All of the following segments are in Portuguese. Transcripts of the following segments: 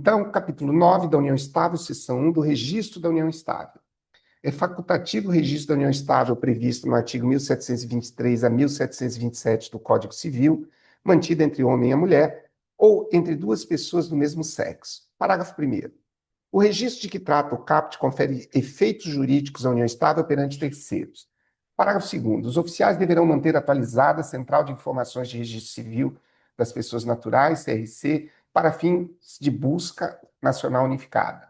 Então, capítulo 9 da união estável, seção 1 do registro da união estável. É facultativo o registro da união estável previsto no artigo 1723 a 1727 do Código Civil, mantido entre homem e mulher, ou entre duas pessoas do mesmo sexo. Parágrafo 1º. O registro de que trata o caput confere efeitos jurídicos à união estável perante terceiros. Parágrafo 2º. Os oficiais deverão manter atualizada a Central de Informações de Registro Civil das Pessoas Naturais, CRC, para fins de busca nacional unificada.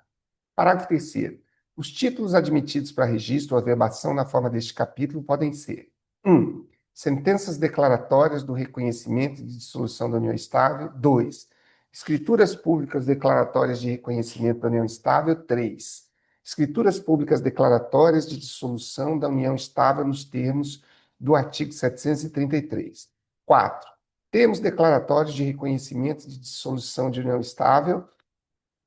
Parágrafo 3º. Os títulos admitidos para registro ou averbação na forma deste capítulo podem ser: 1. Sentenças declaratórias do reconhecimento de dissolução da união estável. 2. Escrituras públicas declaratórias de reconhecimento da união estável. 3. Escrituras públicas declaratórias de dissolução da união estável nos termos do artigo 733. 4. Termos declaratórios de reconhecimento de dissolução de união estável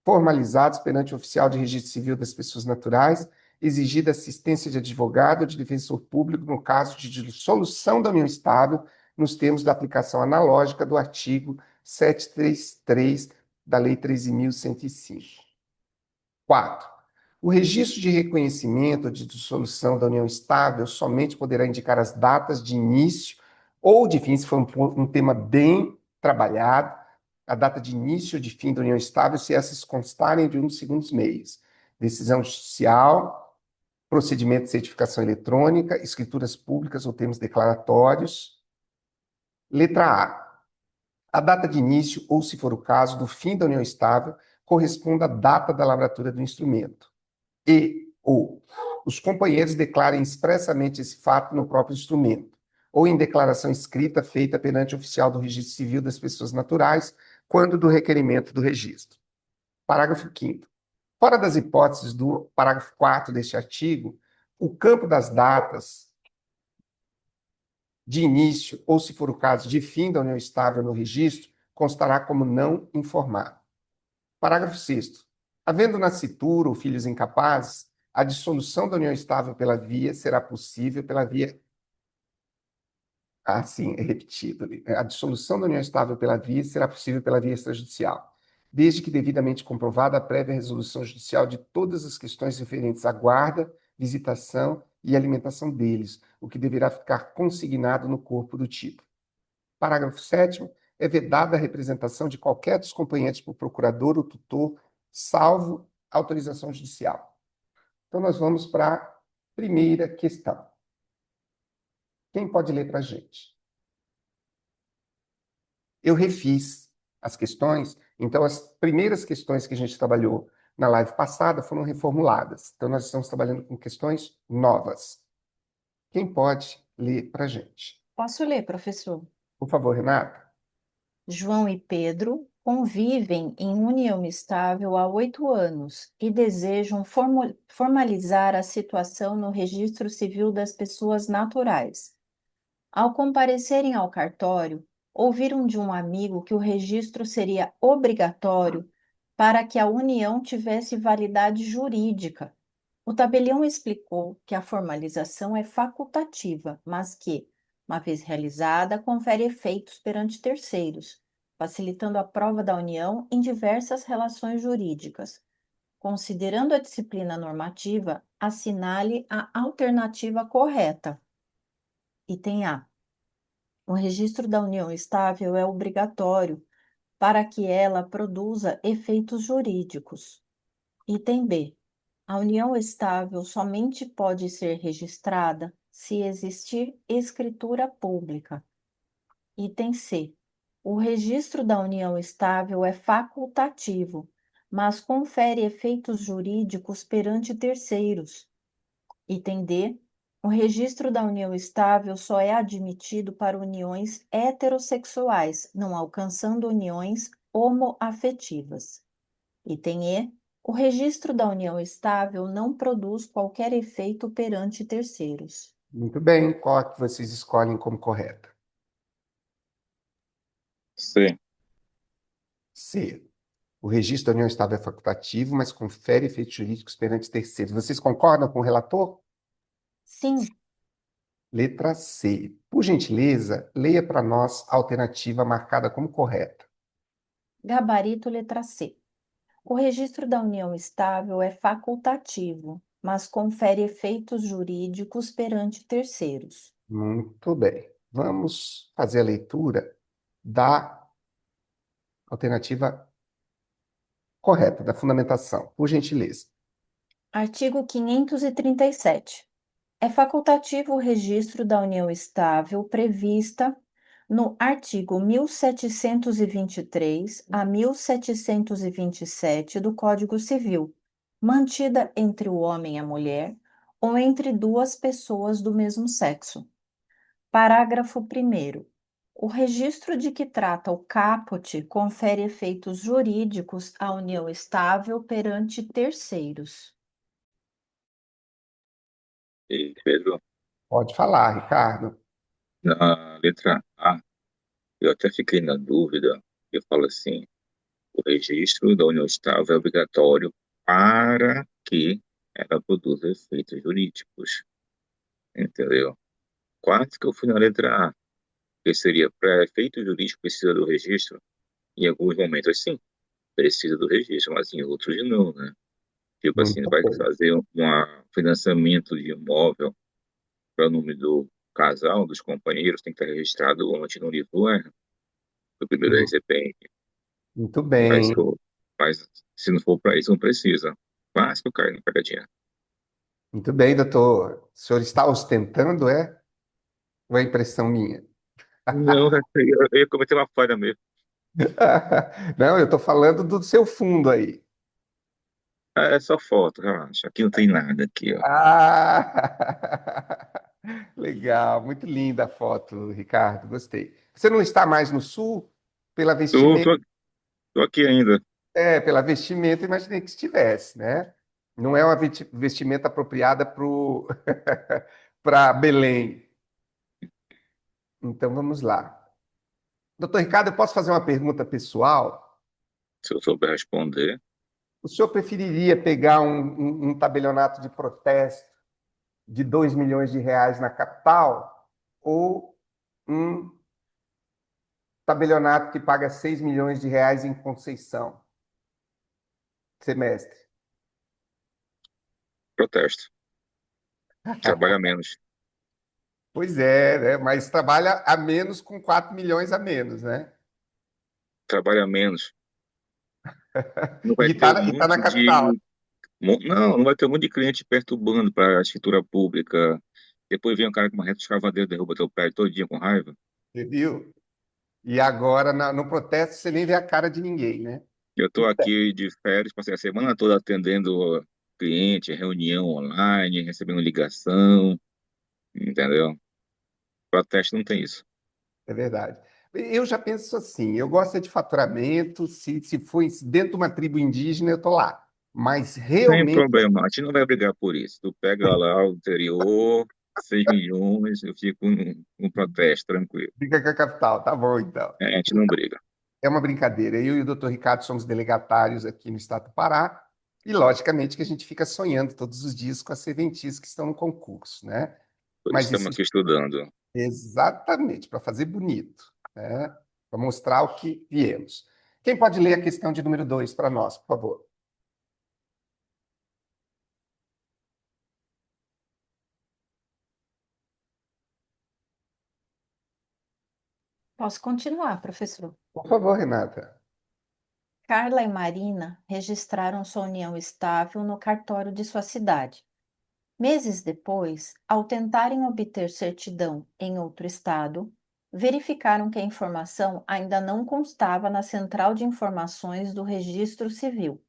formalizados perante o oficial de registro civil das pessoas naturais, exigida assistência de advogado ou de defensor público no caso de dissolução da união estável, nos termos da aplicação analógica do artigo 733 da Lei 13.105. 4. O registro de reconhecimento ou de dissolução da união estável somente poderá indicar as datas de início ou de fim, se for um tema bem trabalhado, a data de início ou de fim da união estável, se essas constarem de um dos seguintes meios: decisão judicial, procedimento de certificação eletrônica, escrituras públicas ou termos declaratórios. Letra A. A data de início, ou, se for o caso, do fim da união estável, corresponde à data da lavratura do instrumento. Ou os companheiros declarem expressamente esse fato no próprio instrumento, ou em declaração escrita feita perante o oficial do registro civil das pessoas naturais, quando do requerimento do registro. Parágrafo 5º. Fora das hipóteses do parágrafo 4º deste artigo, o campo das datas de início, ou, se for o caso, de fim da união estável no registro, constará como não informado. Parágrafo 6º. Havendo nascitura ou filhos incapazes, a dissolução da união estável pela via será possível pela via... sim, é repetido ali. A dissolução da união estável pela via será possível pela via extrajudicial, desde que devidamente comprovada a prévia resolução judicial de todas as questões referentes à guarda, visitação e alimentação deles, o que deverá ficar consignado no corpo do título. Parágrafo 7º. É vedada a representação de qualquer dos companheiros por procurador ou tutor, salvo autorização judicial. Então, nós vamos para a primeira questão. Quem pode ler para a gente? Eu refiz as questões, então as primeiras questões que a gente trabalhou na live passada foram reformuladas. Então, nós estamos trabalhando com questões novas. Quem pode ler para a gente? Posso ler, professor? Por favor, Renata. João e Pedro convivem em união estável há 8 anos e desejam formalizar a situação no Registro Civil das Pessoas Naturais. Ao comparecerem ao cartório, ouviram de um amigo que o registro seria obrigatório para que a união tivesse validade jurídica. O tabelião explicou que a formalização é facultativa, mas que, uma vez realizada, confere efeitos perante terceiros, facilitando a prova da união em diversas relações jurídicas. Considerando a disciplina normativa, assinale a alternativa correta. Item A. O registro da união estável é obrigatório para que ela produza efeitos jurídicos. Item B. A união estável somente pode ser registrada se existir escritura pública. Item C. O registro da união estável é facultativo, mas confere efeitos jurídicos perante terceiros. Item D. O registro da união estável só é admitido para uniões heterossexuais, não alcançando uniões homoafetivas. Item E. O registro da união estável não produz qualquer efeito perante terceiros. Muito bem. Qual é que vocês escolhem como correta? C. C. O registro da união estável é facultativo, mas confere efeitos jurídicos perante terceiros. Vocês concordam com o relator? Sim, Letra C. Por gentileza, leia para nós a alternativa marcada como correta. gabarito letra C. O registro da união estável é facultativo, mas confere efeitos jurídicos perante terceiros. Muito bem. Vamos fazer a leitura da alternativa correta, da fundamentação, por gentileza. Artigo 537. É facultativo o registro da união estável prevista no artigo 1723 a 1727 do Código Civil, mantida entre o homem e a mulher ou entre duas pessoas do mesmo sexo. Parágrafo 1º. O registro de que trata o caput confere efeitos jurídicos à união estável perante terceiros. E, Pedro, Pode falar, Ricardo. na letra A, eu até fiquei na dúvida. Eu falo assim: o registro da união estável é obrigatório para que ela produza efeitos jurídicos, entendeu? Quase que eu fui na letra A, que seria para efeito jurídico precisa do registro. Em alguns momentos, sim, precisa do registro, mas em outros não, né? Tipo assim, Muito vai bem. fazer um financiamento de imóvel para o nome do casal, dos companheiros, tem que estar registrado antes no livro R, do primeiro Hum, recipiente. Muito Mas, bem. mas se não for para isso, não precisa. Quase que eu caio na pegadinha. Muito bem, doutor. O senhor está ostentando, é? Ou é impressão minha? Não, eu ia cometer uma falha mesmo. Não, eu estou falando do seu fundo aí. É só foto, relaxa. Aqui não tem nada aqui, ó. Ah! Legal, muito linda a foto, Ricardo. Gostei. Você não está mais no sul? Pela Tô, vestimenta, tô, tô aqui ainda. pela vestimenta, imaginei que estivesse, né? Não é uma vestimenta apropriada para Belém. Então vamos lá. Doutor Ricardo, eu posso fazer uma pergunta pessoal? Se eu souber responder, O senhor preferiria pegar um tabelionato de protesto de 2 milhões de reais na capital ou um tabelionato que paga 6 milhões de reais em Conceição, semestre? protesto. Trabalha menos. Pois é, né? Mas trabalha a menos com 4 milhões a menos, né? Trabalha menos. Não vai E ter um tá na monte capital, de. Não, não vai ter um monte de cliente perturbando para a escritura pública. Depois vem um cara com uma reta escavadeira, derruba teu pé todo dia com raiva. você viu? E agora, no protesto, você nem vê a cara de ninguém, né? Eu estou aqui de férias, passei a semana toda atendendo cliente, reunião online, recebendo ligação, entendeu? Protesto não tem isso. É verdade. Eu já penso assim, eu gosto é de faturamento, se for dentro de uma tribo indígena, eu tô lá. Mas Sem realmente problema, a gente não vai brigar por isso. Tu pega lá o interior, 6 milhões, eu fico no protesto, tranquilo. fica com a capital, tá bom então. É, a gente não briga. É uma brincadeira. Eu e o doutor Ricardo somos delegatários aqui no estado do Pará, e logicamente que a gente fica sonhando todos os dias com as serventias que estão no concurso, né? Por isso Mas estamos isso aqui estudando. exatamente para fazer bonito, né? Para mostrar o que viemos. Quem pode ler a questão de número 2 para nós, por favor? Posso continuar, professor? Por favor, Renata. Carla e Marina registraram sua união estável no cartório de sua cidade. Meses depois, ao tentarem obter certidão em outro estado, verificaram que a informação ainda não constava na central de informações do Registro Civil.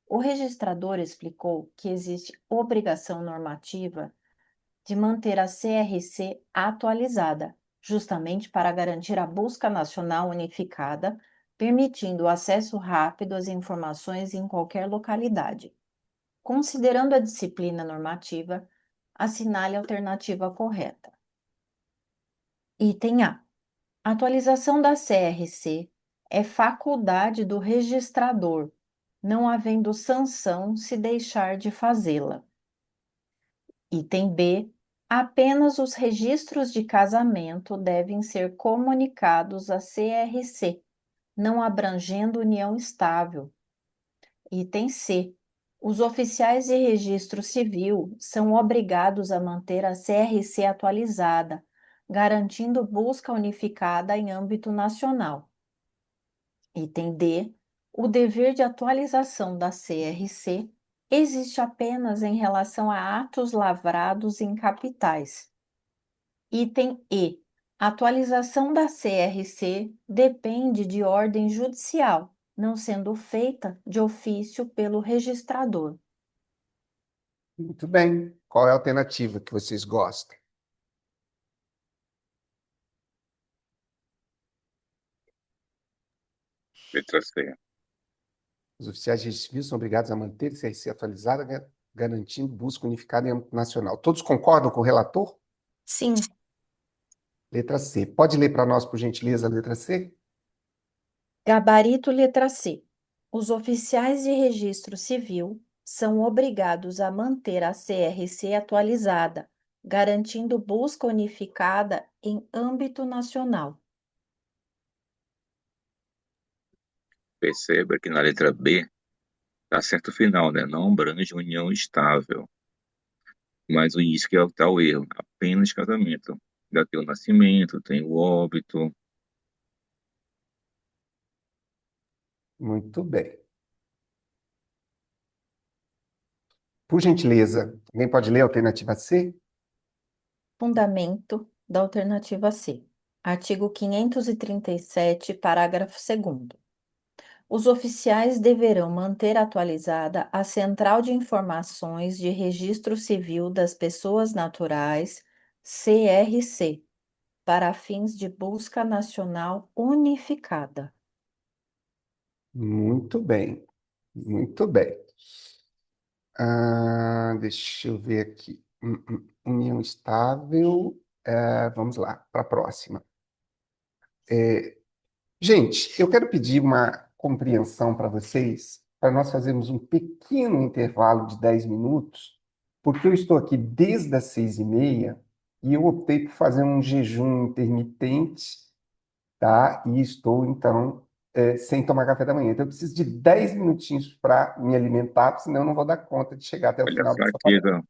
O registrador explicou que existe obrigação normativa de manter a CRC atualizada, justamente para garantir a busca nacional unificada, permitindo o acesso rápido às informações em qualquer localidade. Considerando a disciplina normativa, assinale a alternativa correta. Item A. A atualização da CRC é faculdade do registrador, não havendo sanção se deixar de fazê-la. Item B. Apenas os registros de casamento devem ser comunicados à CRC, não abrangendo união estável. Item C. Os oficiais de registro civil são obrigados a manter a CRC atualizada, garantindo busca unificada em âmbito nacional. Item D. O dever de atualização da CRC existe apenas em relação a atos lavrados em capitais. Item E. A atualização da CRC depende de ordem judicial, não sendo feita de ofício pelo registrador. Muito bem. Qual é a alternativa que vocês gostam? Letra C. Os oficiais de registro civil são obrigados a manter a CRC atualizada, garantindo busca unificada em âmbito nacional. Todos concordam com o relator? Sim. Letra C. Pode ler para nós, por gentileza, a letra C? Gabarito letra C. Os oficiais de registro civil são obrigados a manter a CRC atualizada, garantindo busca unificada em âmbito nacional. Perceba que na letra B está certo o final, né? Não abrange união estável. Mas o isso que é o tal erro, apenas casamento. Ainda tem o nascimento, tem o óbito. Muito bem. Por gentileza, alguém pode ler a alternativa C? Fundamento da alternativa C. Artigo 537, parágrafo 2º. Os oficiais deverão manter atualizada a Central de Informações de Registro Civil das Pessoas Naturais, CRC, para fins de busca nacional unificada. Muito bem. Muito bem. Deixa eu ver aqui. União estável. Vamos lá, para a próxima. Gente, eu quero pedir uma compreensão para vocês, para nós fazermos um pequeno intervalo de 10 minutos, porque eu estou aqui desde as 6h30 e eu optei por fazer um jejum intermitente, tá? E estou, então, sem tomar café da manhã. Então, eu preciso de 10 minutinhos para me alimentar, porque senão eu não vou dar conta de chegar até o Olha a final dessa palestra. fraqueza,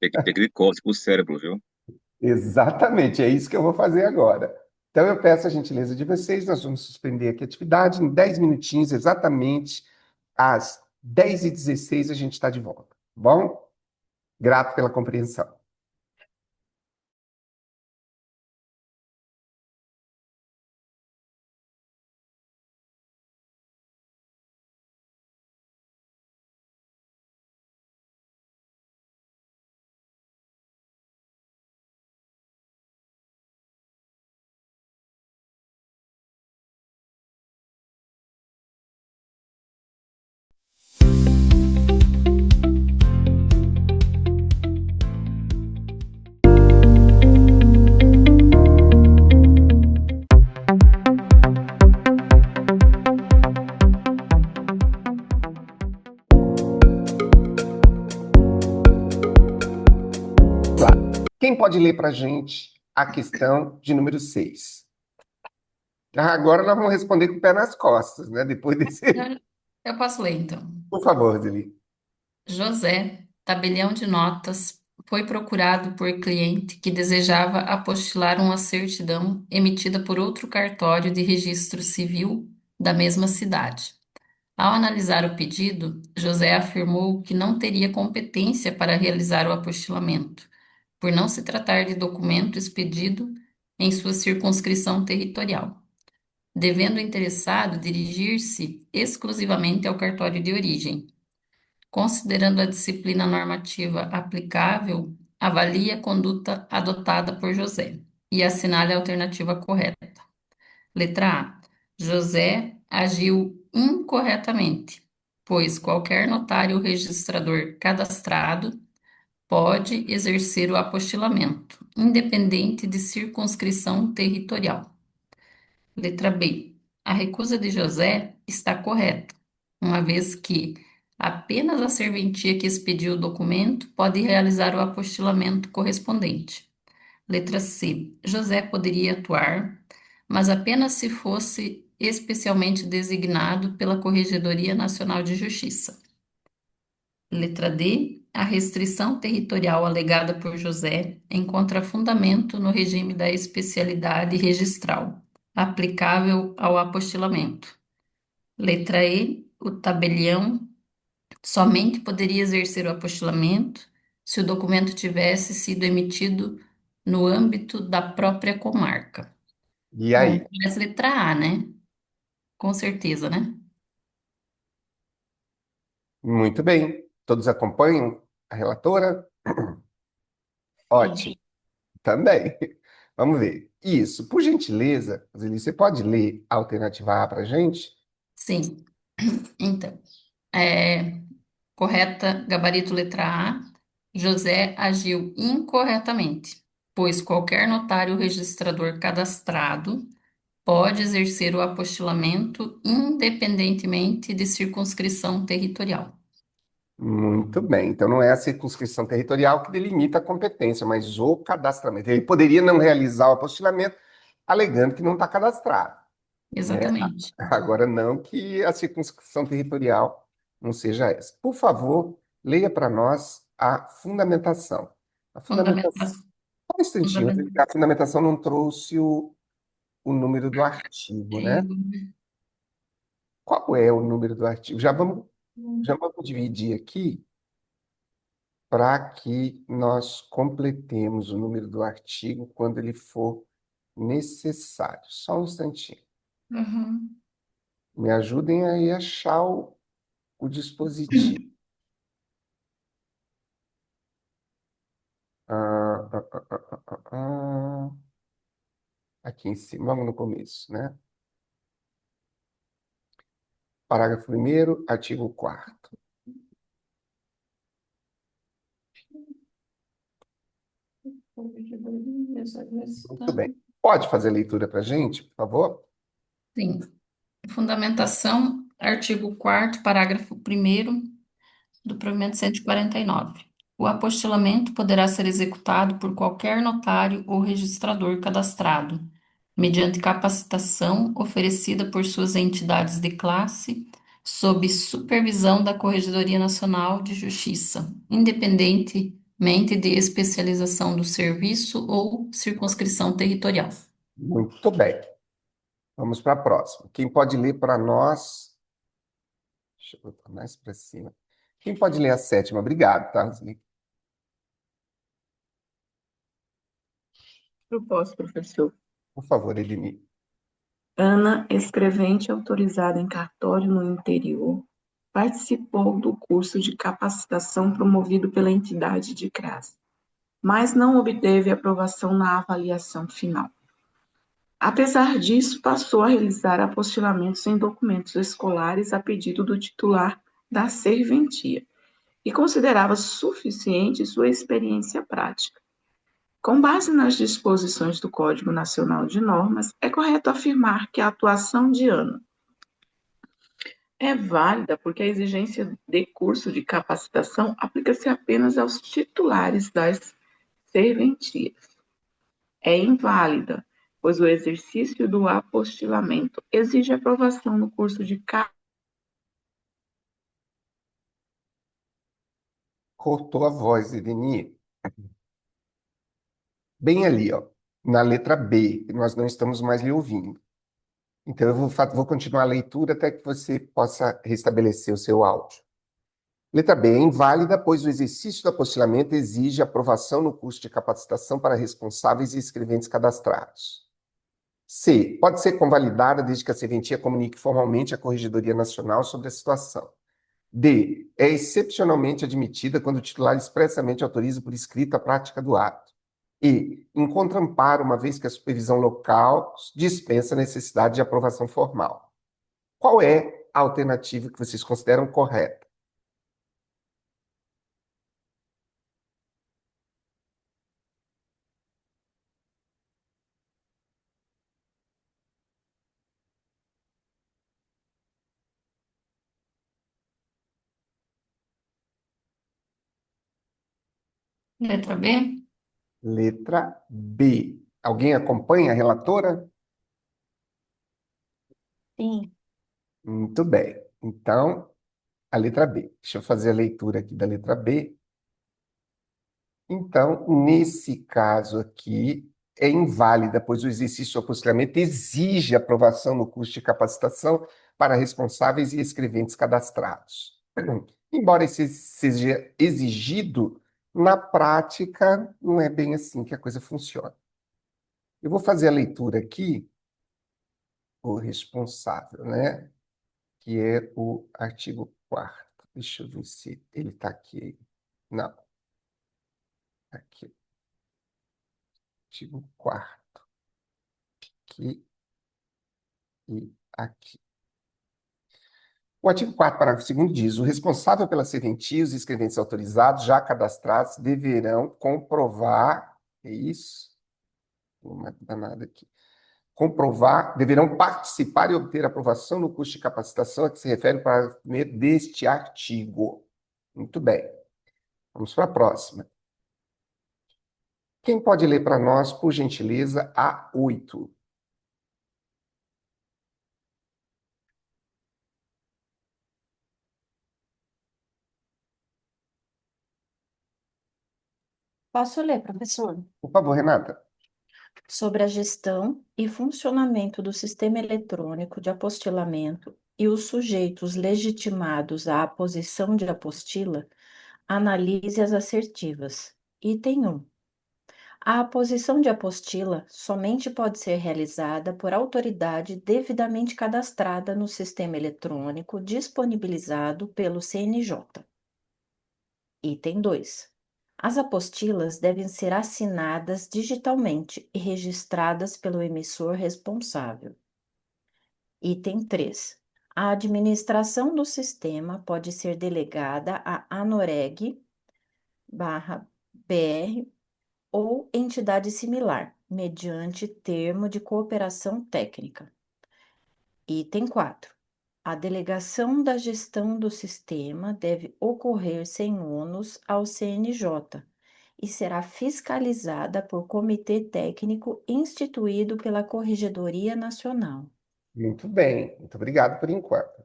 tem que ter glicose pro cérebro, viu? Exatamente, é isso que eu vou fazer agora. Então, eu peço a gentileza de vocês, nós vamos suspender aqui a atividade em 10 minutinhos, exatamente às 10h16 a gente está de volta, tá bom? Grato pela compreensão. Quem pode ler para a gente a questão de número 6? Agora nós vamos responder com o pé nas costas, né? Depois desse. Eu posso ler, então. Por favor, Zeli. José, tabelião de notas, foi procurado por cliente que desejava apostilar uma certidão emitida por outro cartório de registro civil da mesma cidade. Ao analisar o pedido, José afirmou que não teria competência para realizar o apostilamento, por não se tratar de documento expedido em sua circunscrição territorial, devendo o interessado dirigir-se exclusivamente ao cartório de origem. Considerando a disciplina normativa aplicável, avalie a conduta adotada por José e assinale a alternativa correta. Letra A. José agiu incorretamente, pois qualquer notário registrador cadastrado pode exercer o apostilamento, independente de circunscrição territorial. Letra B. A recusa de José está correta, uma vez que apenas a serventia que expediu o documento pode realizar o apostilamento correspondente. Letra C. José poderia atuar, mas apenas se fosse especialmente designado pela Corregedoria Nacional de Justiça. Letra D. A restrição territorial alegada por José encontra fundamento no regime da especialidade registral, aplicável ao apostilamento. Letra E. O tabelião somente poderia exercer o apostilamento se o documento tivesse sido emitido no âmbito da própria comarca. E Bom, aí? parece letra A, né? Com certeza, né? Muito bem. Todos acompanham a relatora? Ótimo. Sim. Também. Vamos ver. Isso. Por gentileza, Roseli, você pode ler a alternativa A para a gente? Sim. Então, é, correta, gabarito letra A. José agiu incorretamente, pois qualquer notário registrador cadastrado pode exercer o apostilamento independentemente de circunscrição territorial. Muito bem. Então, não é a circunscrição territorial que delimita a competência, mas o cadastramento. Ele poderia não realizar o apostilamento, alegando que não está cadastrado, né? Exatamente. Agora, não que a circunscrição territorial não seja essa. Por favor, leia para nós a fundamentação. A fundamentação. Fundamentação. Só um instantinho, a fundamentação não trouxe o número do artigo, né? Qual é o número do artigo? Já vamos dividir aqui para que nós completemos o número do artigo quando ele for necessário. Só um instantinho. Uhum. Me ajudem aí a achar o dispositivo. Ah, ah, ah, ah, ah, ah, ah. Aqui em cima, logo no começo, né? Parágrafo primeiro, artigo 4º. Muito bem. Pode fazer a leitura para a gente, por favor? Sim. Fundamentação, artigo 4º, parágrafo 1º do provimento 149. O apostilamento poderá ser executado por qualquer notário ou registrador cadastrado, mediante capacitação oferecida por suas entidades de classe, sob supervisão da Corregedoria Nacional de Justiça, independentemente de especialização do serviço ou circunscrição territorial. Muito bem. Vamos para a próxima. Quem pode ler para nós? Deixa eu botar mais para cima. Quem pode ler a sétima? Obrigado, tá, Roseli? Eu posso, professor. Por favor, Edni. Ana, escrevente autorizada em cartório no interior, participou do curso de capacitação promovido pela entidade de CRAS, mas não obteve aprovação na avaliação final. Apesar disso, passou a realizar apostilamentos em documentos escolares a pedido do titular da serventia e considerava suficiente sua experiência prática. Com base nas disposições do Código Nacional de Normas, é correto afirmar que a atuação de Ana é válida porque a exigência de curso de capacitação aplica-se apenas aos titulares das serventias. É inválida, pois o exercício do apostilamento exige aprovação no curso de Cortou a voz, Edni. Bem ali, ó, na letra B, que nós não estamos mais lhe ouvindo. Então, eu vou continuar a leitura até que você possa restabelecer o seu áudio. Letra B, é inválida, pois o exercício do apostilamento exige aprovação no curso de capacitação para responsáveis e escreventes cadastrados. C, pode ser convalidada desde que a serventia comunique formalmente à Corregedoria Nacional sobre a situação. D, é excepcionalmente admitida quando o titular expressamente autoriza por escrito a prática do ato. E encontra amparo, uma vez que a supervisão local dispensa a necessidade de aprovação formal. Qual é a alternativa que vocês consideram correta? Letra B? Letra B. Alguém acompanha a relatora? Sim. Muito bem. Então, a letra B. Deixa eu fazer a leitura aqui da letra B. Então, nesse caso aqui, é inválida, pois o exercício do apostilamento exige aprovação no curso de capacitação para responsáveis e escreventes cadastrados. Embora esse seja exigido, na prática, não é bem assim que a coisa funciona. Eu vou fazer a leitura aqui, o responsável, né? Que é o artigo 4º. Deixa eu ver se ele está aqui. Não, aqui. Artigo 4º. Aqui e aqui. O artigo 4º, parágrafo 2º diz: o responsável pela serventia e os escreventes autorizados já cadastrados deverão comprovar, é isso? Não dá nada aqui. Comprovar, deverão participar e obter aprovação no curso de capacitação a que se refere o parágrafo 1º deste artigo. Muito bem. Vamos para a próxima. Quem pode ler para nós, por gentileza, a 8? Posso ler, professor? Por favor, Renata. Sobre a gestão e funcionamento do sistema eletrônico de apostilamento e os sujeitos legitimados à aposição de apostila, analise as assertivas. Item 1. A aposição de apostila somente pode ser realizada por autoridade devidamente cadastrada no sistema eletrônico disponibilizado pelo CNJ. Item 2. As apostilas devem ser assinadas digitalmente e registradas pelo emissor responsável. Item 3. A administração do sistema pode ser delegada à ANOREG/BR ou entidade similar, mediante termo de cooperação técnica. Item 4. A delegação da gestão do sistema deve ocorrer sem ônus ao CNJ e será fiscalizada por comitê técnico instituído pela Corregedoria Nacional. Muito bem. Muito obrigado por enquanto.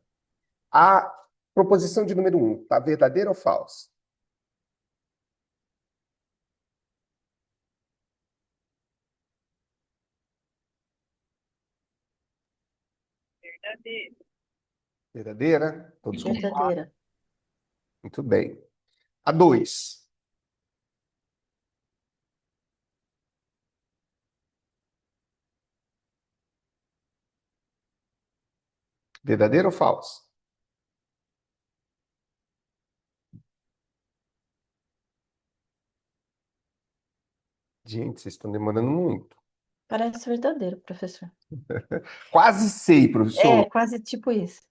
A proposição de número 1, está verdadeira ou falsa? Verdadeira? Todos concordam? Verdadeira. Muito bem. A 2. Verdadeira ou falsa? Gente, vocês estão demorando muito. Parece verdadeiro, professor. Quase sei, professor. É, quase tipo isso.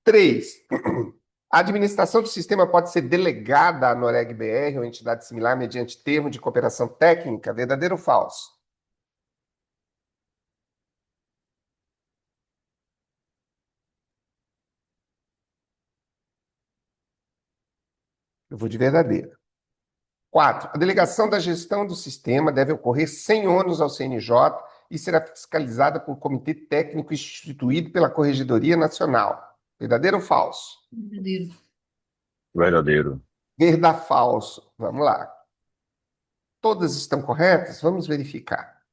3. A administração do sistema pode ser delegada à Noreg-BR ou entidade similar mediante termo de cooperação técnica, verdadeiro ou falso? Eu vou de verdadeiro. 4. A delegação da gestão do sistema deve ocorrer sem ônus ao CNJ e será fiscalizada por comitê técnico instituído pela Corregedoria Nacional. Verdadeiro ou falso? Verdadeiro. Verdadeiro. Verdade falso. Vamos lá. Todas estão corretas? Vamos verificar.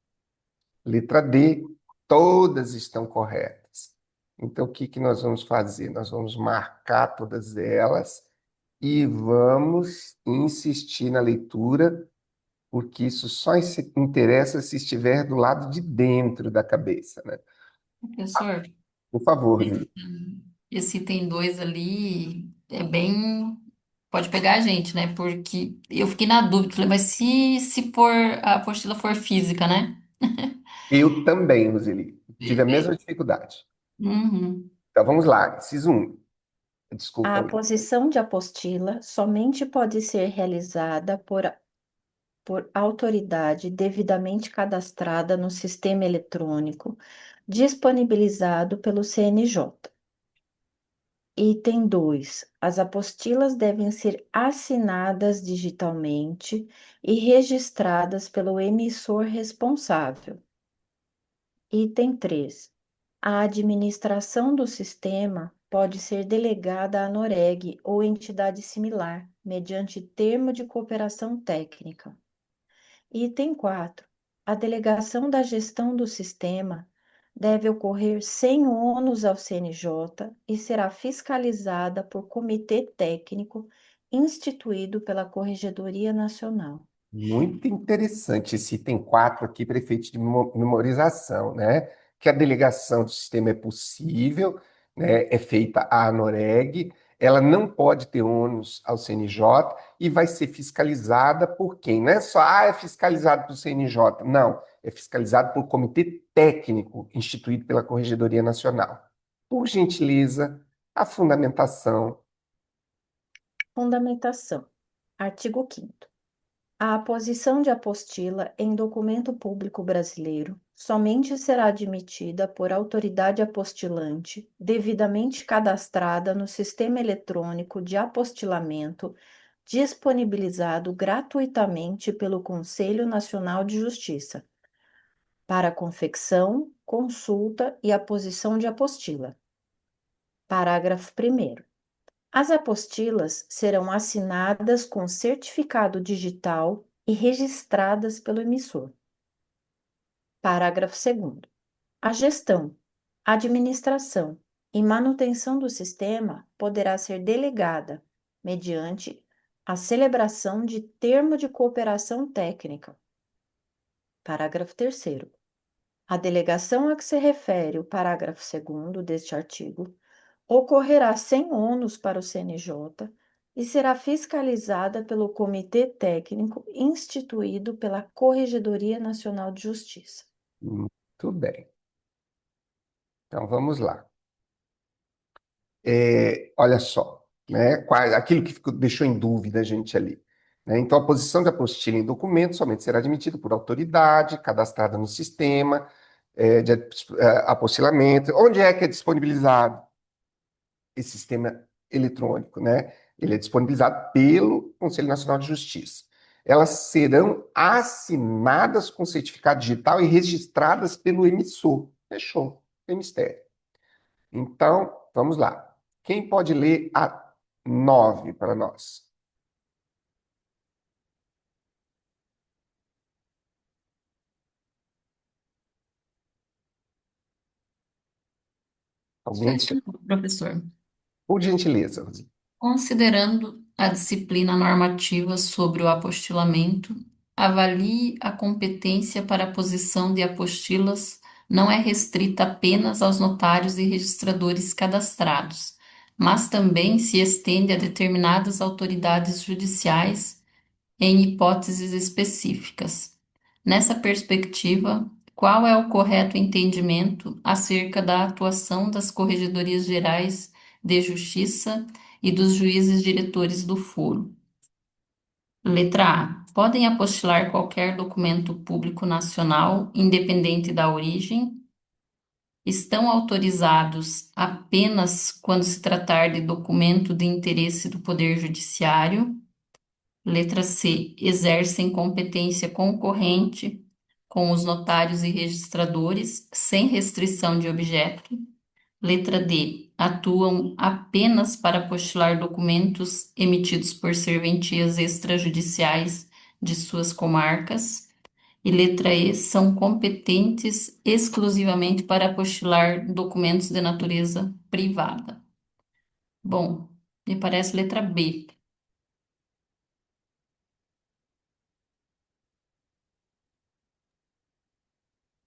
Letra D, todas estão corretas. Então, o que que nós vamos fazer? Nós vamos marcar todas elas e vamos insistir na leitura, porque isso só se interessa se estiver do lado de dentro da cabeça, né? Professor, Por favor, esse, Lili. esse item 2 ali é bem. Pode pegar a gente, né? Porque eu fiquei na dúvida, falei, mas se for a apostila for física, né? Eu também, Roseli, tive a mesma dificuldade. Uhum. Então, vamos lá. Inciso 1. A Desculpa, Lili. aposição de apostila somente pode ser realizada por autoridade devidamente cadastrada no sistema eletrônico disponibilizado pelo CNJ. Item 2. As apostilas devem ser assinadas digitalmente e registradas pelo emissor responsável. Item 3. A administração do sistema pode ser delegada à NOREG ou entidade similar, mediante termo de cooperação técnica. Item 4. A delegação da gestão do sistema deve ocorrer sem ônus ao CNJ e será fiscalizada por comitê técnico instituído pela Corregedoria Nacional. Muito interessante esse item 4 aqui, prefeito de memorização, né? Que a delegação do sistema é possível, né? É feita à ANOREG, ela não pode ter ônus ao CNJ e vai ser fiscalizada por quem? Não é só, é fiscalizado pelo CNJ, não, é fiscalizado por comitê técnico instituído pela Corregedoria Nacional. Por gentileza, a fundamentação. Fundamentação. Artigo 5º. A aposição de apostila em documento público brasileiro somente será admitida por autoridade apostilante devidamente cadastrada no Sistema Eletrônico de Apostilamento disponibilizado gratuitamente pelo Conselho Nacional de Justiça para confecção, consulta e aposição de apostila. Parágrafo 1º. As apostilas serão assinadas com certificado digital e registradas pelo emissor. Parágrafo 2º. A gestão, administração e manutenção do sistema poderá ser delegada mediante a celebração de termo de cooperação técnica. Parágrafo 3º. A delegação a que se refere o parágrafo 2º deste artigo ocorrerá sem ônus para o CNJ e será fiscalizada pelo Comitê Técnico instituído pela Corregedoria Nacional de Justiça. Muito bem. Então vamos lá. Olha só, né? Aquilo que deixou em dúvida a gente ali. Né? Então, a posição de apostila em documento somente será admitida por autoridade cadastrada no sistema de apostilamento. Onde é que é disponibilizado esse sistema eletrônico, né? Ele é disponibilizado pelo Conselho Nacional de Justiça. Elas serão assinadas com certificado digital e registradas pelo emissor. Fechou. Tem mistério. Então, vamos lá. Quem pode ler a 9 para nós? Alguém? Professor. Por gentileza, Rosi. Considerando a disciplina normativa sobre o apostilamento, avalie a competência para a posição de apostilas não é restrita apenas aos notários e registradores cadastrados, mas também se estende a determinadas autoridades judiciais em hipóteses específicas. Nessa perspectiva, qual é o correto entendimento acerca da atuação das Corregedorias Gerais de Justiça e dos juízes diretores do foro? Letra A. Podem apostilar qualquer documento público nacional, independente da origem. Estão autorizados apenas quando se tratar de documento de interesse do Poder Judiciário. Letra C. Exercem competência concorrente com os notários e registradores, sem restrição de objeto. Letra D. Atuam apenas para apostilar documentos emitidos por serventias extrajudiciais de suas comarcas. E letra E. São competentes exclusivamente para apostilar documentos de natureza privada. Bom, me parece letra B.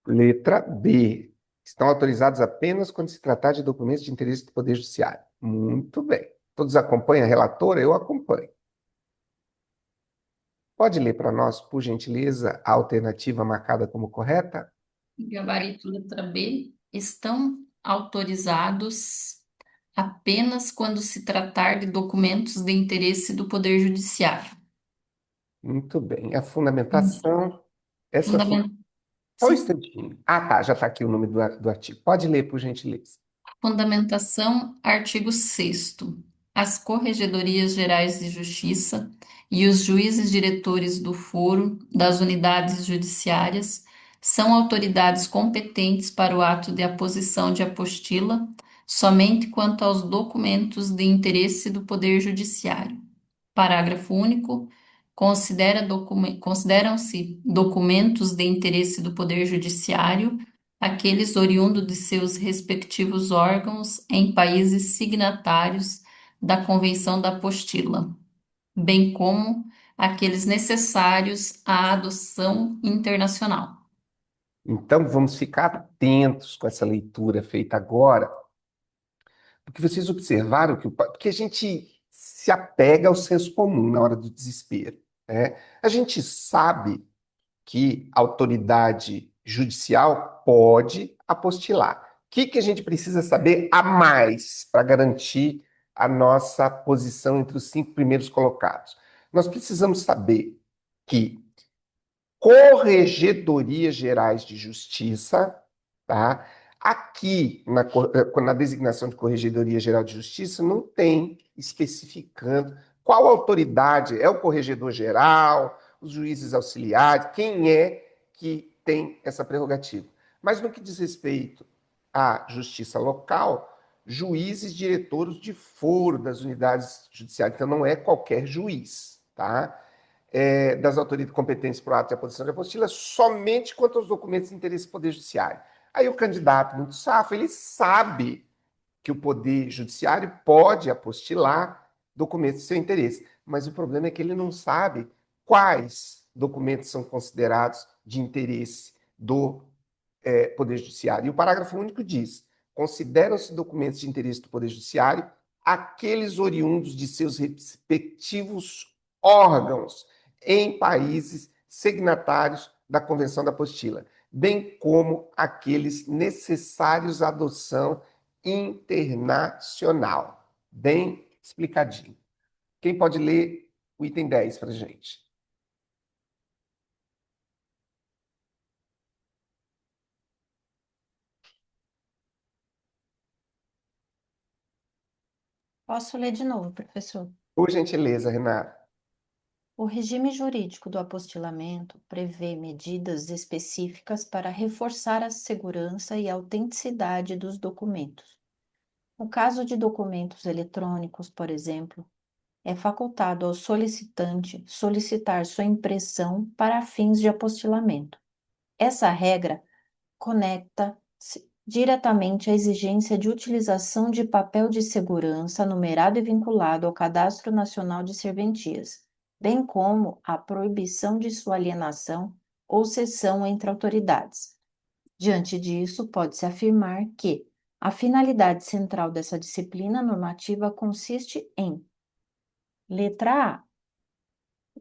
Letra B. Estão autorizados apenas quando se tratar de documentos de interesse do Poder Judiciário. Muito bem. Todos acompanham a relatora? Eu acompanho. Pode ler para nós, por gentileza, a alternativa marcada como correta? Gabarito letra B. Estão autorizados apenas quando se tratar de documentos de interesse do Poder Judiciário. Muito bem. A fundamentação. Essa Só um Sim. instantinho. Ah, tá. Já está aqui o nome do artigo. Pode ler, por gentileza. Fundamentação, artigo 6º. As Corregedorias Gerais de Justiça e os juízes diretores do foro das unidades judiciárias são autoridades competentes para o ato de aposição de apostila somente quanto aos documentos de interesse do Poder Judiciário. Parágrafo único. Consideram-se documentos de interesse do Poder Judiciário aqueles oriundos de seus respectivos órgãos em países signatários da Convenção da Apostila, bem como aqueles necessários à adoção internacional. Então, vamos ficar atentos com essa leitura feita agora, porque vocês observaram porque a gente se apega ao senso comum na hora do desespero, né? A gente sabe que a autoridade judicial pode apostilar. O que a gente precisa saber a mais para garantir a nossa posição entre os 5 primeiros colocados? Nós precisamos saber que Corregedorias Gerais de Justiça, tá? Aqui, na designação de Corregedoria Geral de Justiça, não tem especificando qual autoridade é o corregedor geral, os juízes auxiliares, quem é que tem essa prerrogativa. Mas no que diz respeito à justiça local, juízes diretores de foro das unidades judiciárias, então não é qualquer juiz, tá? Das autoridades competentes para o ato de aposição de apostila somente quanto aos documentos de interesse do Poder Judiciário. Aí o candidato, muito safo, ele sabe que o Poder Judiciário pode apostilar documentos de seu interesse, mas o problema é que ele não sabe quais documentos são considerados de interesse do Poder Judiciário. E o parágrafo único diz: consideram-se documentos de interesse do Poder Judiciário aqueles oriundos de seus respectivos órgãos em países signatários da Convenção da Apostila, bem como aqueles necessários à adoção internacional. Bem explicadinho. Quem pode ler o item 10 para a gente? Posso ler de novo, professor? Por gentileza, Renata. O regime jurídico do apostilamento prevê medidas específicas para reforçar a segurança e autenticidade dos documentos. No caso de documentos eletrônicos, por exemplo, é facultado ao solicitante solicitar sua impressão para fins de apostilamento. Essa regra conecta-se diretamente à exigência de utilização de papel de segurança numerado e vinculado ao Cadastro Nacional de Serventias, bem como à proibição de sua alienação ou cessão entre autoridades. Diante disso, pode-se afirmar que a finalidade central dessa disciplina normativa consiste em: letra A,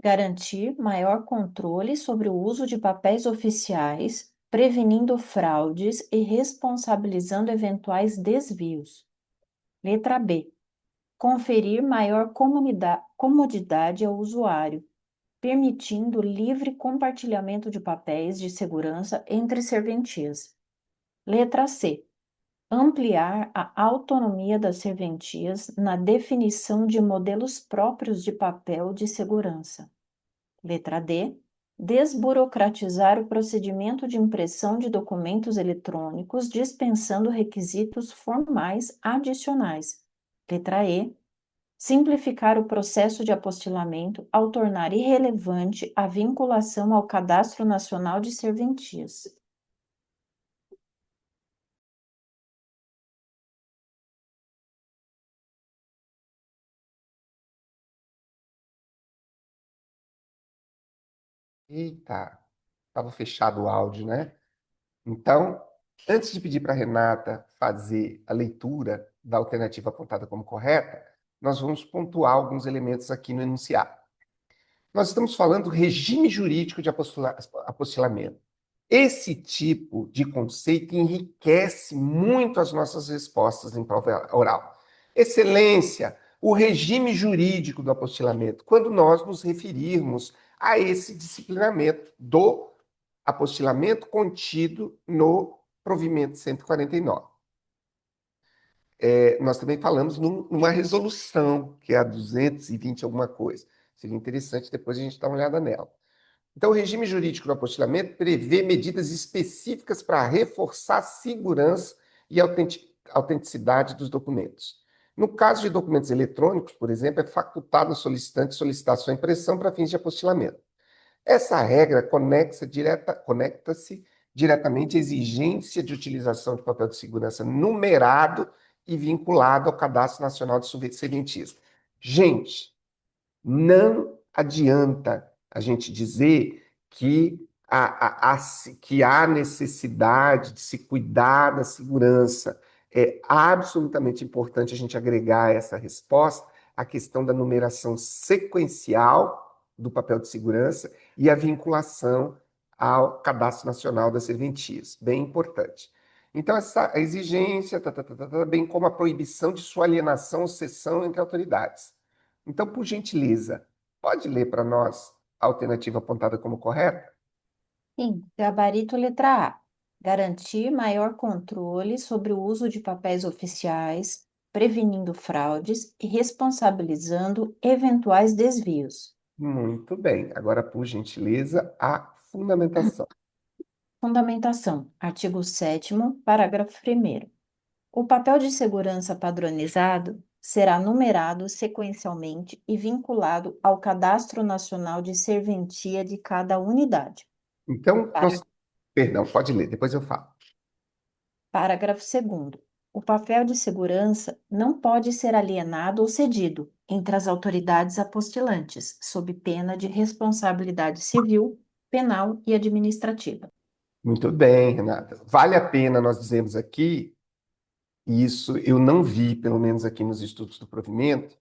garantir maior controle sobre o uso de papéis oficiais, prevenindo fraudes e responsabilizando eventuais desvios. Letra B. Conferir maior comodidade ao usuário, permitindo livre compartilhamento de papéis de segurança entre serventias. Letra C. Ampliar a autonomia das serventias na definição de modelos próprios de papel de segurança. Letra D. Desburocratizar o procedimento de impressão de documentos eletrônicos, dispensando requisitos formais adicionais. Letra E. Simplificar o processo de apostilamento ao tornar irrelevante a vinculação ao Cadastro Nacional de Serventias. Eita, estava fechado o áudio, né? Então, antes de pedir para a Renata fazer a leitura da alternativa apontada como correta, nós vamos pontuar alguns elementos aqui no enunciado. Nós estamos falando do regime jurídico de apostilamento. Esse tipo de conceito enriquece muito as nossas respostas em prova oral. Excelência, o regime jurídico do apostilamento, quando nós nos referirmos a esse disciplinamento do apostilamento contido no provimento 149. Nós também falamos numa resolução, que é a 220 alguma coisa. Seria interessante depois a gente dar uma olhada nela. Então, o regime jurídico do apostilamento prevê medidas específicas para reforçar a segurança e a autenticidade dos documentos. No caso de documentos eletrônicos, por exemplo, é facultado ao solicitante solicitar sua impressão para fins de apostilamento. Essa regra conecta-se diretamente à exigência de utilização de papel de segurança numerado e vinculado ao Cadastro Nacional de Serventias. Gente, não adianta a gente dizer que há necessidade de se cuidar da segurança. É absolutamente importante a gente agregar a essa resposta a questão da numeração sequencial do papel de segurança e a vinculação ao Cadastro Nacional das Serventias. Bem importante. Então, essa exigência, bem como a proibição de sua alienação ou cessão entre autoridades. Então, por gentileza, pode ler para nós a alternativa apontada como correta? Sim, gabarito letra A. Garantir maior controle sobre o uso de papéis oficiais, prevenindo fraudes e responsabilizando eventuais desvios. Muito bem. Agora, por gentileza, a fundamentação. Fundamentação. Artigo 7º, parágrafo 1º. O papel de segurança padronizado será numerado sequencialmente e vinculado ao Cadastro Nacional de Serventia de cada unidade. Então, perdão, pode ler, depois eu falo. Parágrafo 2º. O papel de segurança não pode ser alienado ou cedido entre as autoridades apostilantes, sob pena de responsabilidade civil, penal e administrativa. Muito bem, Renata. Vale a pena nós dizermos aqui, e isso eu não vi, pelo menos aqui nos estudos do provimento,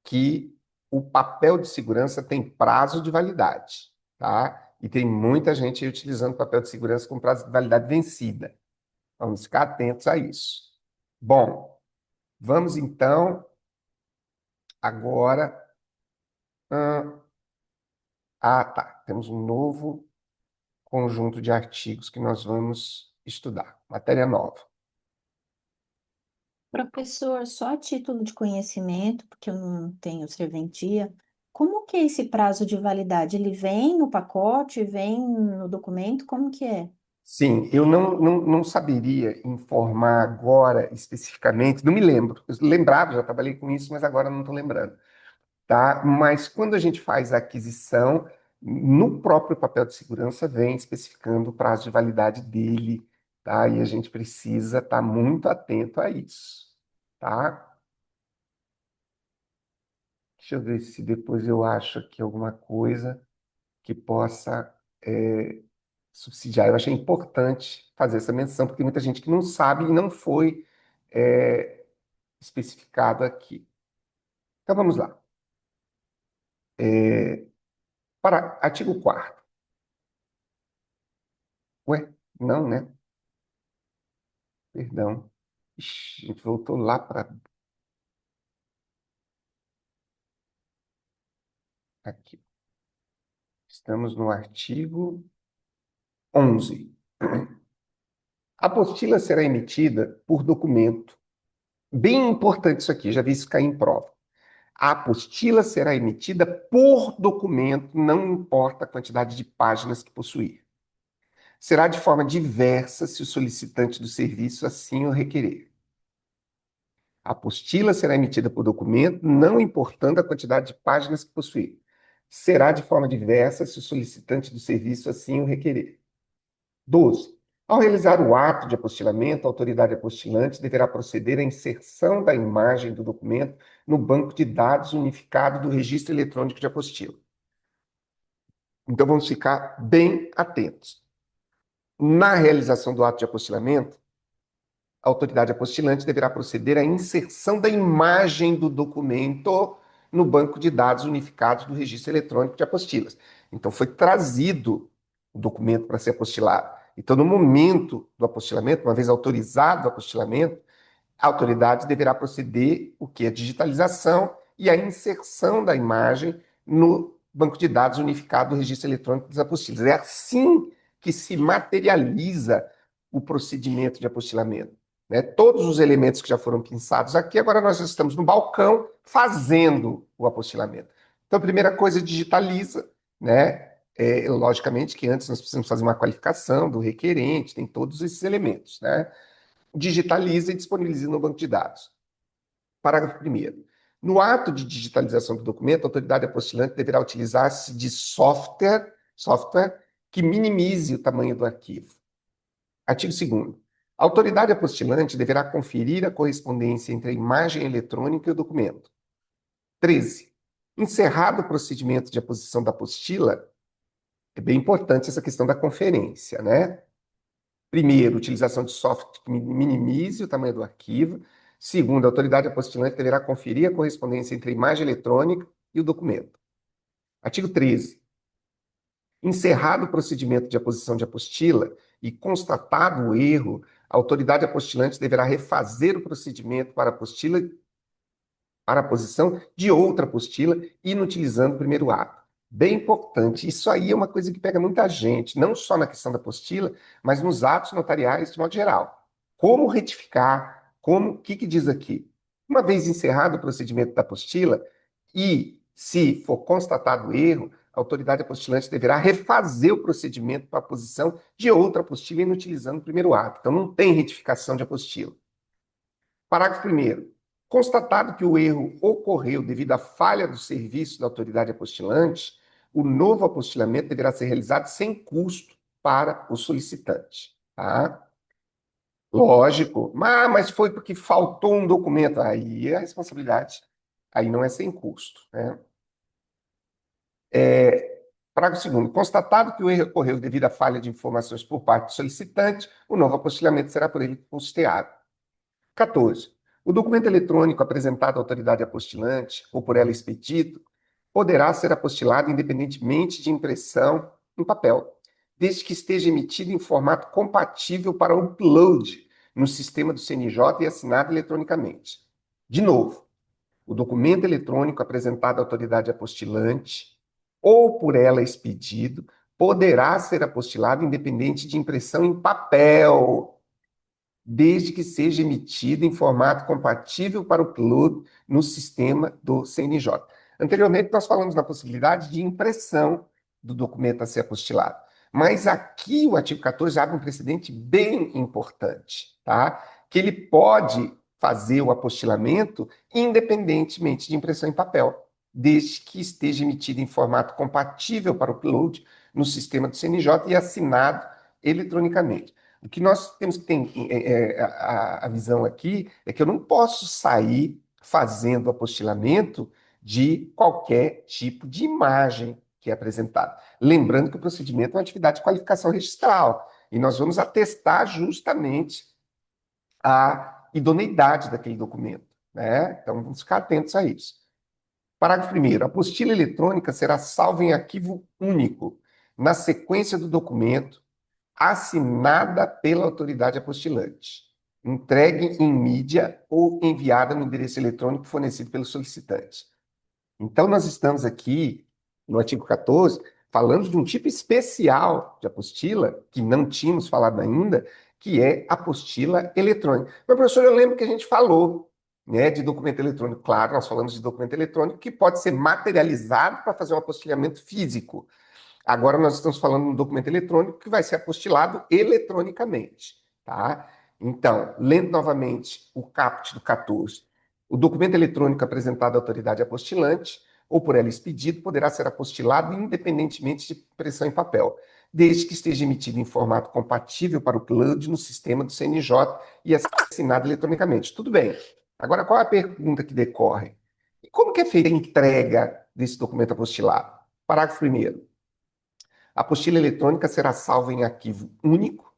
que o papel de segurança tem prazo de validade, tá? E tem muita gente aí utilizando papel de segurança com prazo de validade vencida. Vamos ficar atentos a isso. Bom, vamos então agora. Tá. Temos um novo conjunto de artigos que nós vamos estudar. Matéria nova. Professor, só a título de conhecimento, porque eu não tenho serventia, como que é esse prazo de validade? Ele vem no pacote, vem no documento? Como que é? Sim, eu não saberia informar agora especificamente, não me lembro. Eu lembrava, já trabalhei com isso, mas agora não estou lembrando. Tá? Mas quando a gente faz a aquisição, no próprio papel de segurança vem especificando o prazo de validade dele, tá? E a gente precisa estar muito atento a isso, tá? Deixa eu ver se depois eu acho aqui alguma coisa que possa subsidiar. Eu achei importante fazer essa menção, porque tem muita gente que não sabe e não foi é, especificado aqui. Então vamos lá. Para artigo 4º. Ué, não, né? Perdão. Ixi, a gente voltou lá para aqui. Estamos no artigo 11. A apostila será emitida por documento. Bem importante isso aqui, já vi isso cair em prova. A apostila será emitida por documento, não importa a quantidade de páginas que possuir. Será de forma diversa se o solicitante do serviço assim o requerer. A apostila será emitida por documento, não importando a quantidade de páginas que possuir. Será de forma diversa se o solicitante do serviço assim o requerer. 12. Ao realizar o ato de apostilamento, a autoridade apostilante deverá proceder à inserção da imagem do documento no banco de dados unificado do Registro Eletrônico de Apostila. Então vamos ficar bem atentos. Na realização do ato de apostilamento, a autoridade apostilante deverá proceder à inserção da imagem do documento no banco de dados unificados do Registro Eletrônico de Apostilas. Então, foi trazido o documento para ser apostilado. Então, no momento do apostilamento, uma vez autorizado o apostilamento, a autoridade deverá proceder o que? A digitalização e a inserção da imagem no banco de dados unificado do Registro Eletrônico das Apostilas. É assim que se materializa o procedimento de apostilamento. Né? Todos os elementos que já foram pensados aqui, agora nós estamos no balcão fazendo o apostilamento. Então, a primeira coisa, digitaliza, né? Logicamente que antes nós precisamos fazer uma qualificação do requerente, tem todos esses elementos, né? Digitaliza e disponibiliza no banco de dados. Parágrafo 1º. No ato de digitalização do documento, a autoridade apostilante deverá utilizar-se de software que minimize o tamanho do arquivo. Artigo 2º. A autoridade apostilante deverá conferir a correspondência entre a imagem eletrônica e o documento. 13. Encerrado o procedimento de aposição da apostila, é bem importante essa questão da conferência, né? Primeiro, utilização de software que minimize o tamanho do arquivo. Segundo, a autoridade apostilante deverá conferir a correspondência entre a imagem eletrônica e o documento. Artigo 13. Encerrado o procedimento de aposição de apostila e constatado o erro, a autoridade apostilante deverá refazer o procedimento para a posição de outra apostila, inutilizando o primeiro ato. Bem importante. Isso aí é uma coisa que pega muita gente, não só na questão da apostila, mas nos atos notariais de modo geral. Como retificar? O que diz aqui? Uma vez encerrado o procedimento da apostila e se for constatado o erro, a autoridade apostilante deverá refazer o procedimento para a posição de outra apostila, inutilizando o primeiro ato. Então, não tem retificação de apostila. Parágrafo 1º. Constatado que o erro ocorreu devido à falha do serviço da autoridade apostilante, o novo apostilamento deverá ser realizado sem custo para o solicitante. Tá? Lógico, mas foi porque faltou um documento. Aí é a responsabilidade. Aí não é sem custo. Né? Parágrafo 2º. Constatado que o erro ocorreu devido à falha de informações por parte do solicitante, o novo apostilamento será por ele custeado. 14. O documento eletrônico apresentado à autoridade apostilante ou por ela expedido poderá ser apostilado independentemente de impressão em papel, desde que esteja emitido em formato compatível para upload no sistema do CNJ e assinado eletronicamente. De novo, o documento eletrônico apresentado à autoridade apostilante ou por ela expedido poderá ser apostilado independente de impressão em papel, desde que seja emitido em formato compatível para o upload no sistema do CNJ. Anteriormente, nós falamos na possibilidade de impressão do documento a ser apostilado. Mas aqui o artigo 14 abre um precedente bem importante, tá? Que ele pode fazer o apostilamento independentemente de impressão em papel, desde que esteja emitido em formato compatível para o upload no sistema do CNJ e assinado eletronicamente. O que nós temos que ter a visão aqui é que eu não posso sair fazendo apostilamento de qualquer tipo de imagem que é apresentada. Lembrando que o procedimento é uma atividade de qualificação registral e nós vamos atestar justamente a idoneidade daquele documento, né? Então vamos ficar atentos a isso. Parágrafo 1º. A apostila eletrônica será salva em arquivo único na sequência do documento assinada pela autoridade apostilante, entregue em mídia ou enviada no endereço eletrônico fornecido pelo solicitante. Então, nós estamos aqui, no artigo 14, falando de um tipo especial de apostila, que não tínhamos falado ainda, que é apostila eletrônica. Mas, professor, eu lembro que a gente falou, né, de documento eletrônico. Claro, nós falamos de documento eletrônico que pode ser materializado para fazer um apostilhamento físico. Agora nós estamos falando de um documento eletrônico que vai ser apostilado eletronicamente, tá? Então, lendo novamente o caput do 14, o documento eletrônico apresentado à autoridade apostilante ou por ela expedido poderá ser apostilado independentemente de impressão em papel, desde que esteja emitido em formato compatível para o upload no sistema do CNJ e assinado eletronicamente. Tudo bem. Agora, qual é a pergunta que decorre? E como que é feita a entrega desse documento apostilado? Parágrafo 1º. A apostila eletrônica será salva em arquivo único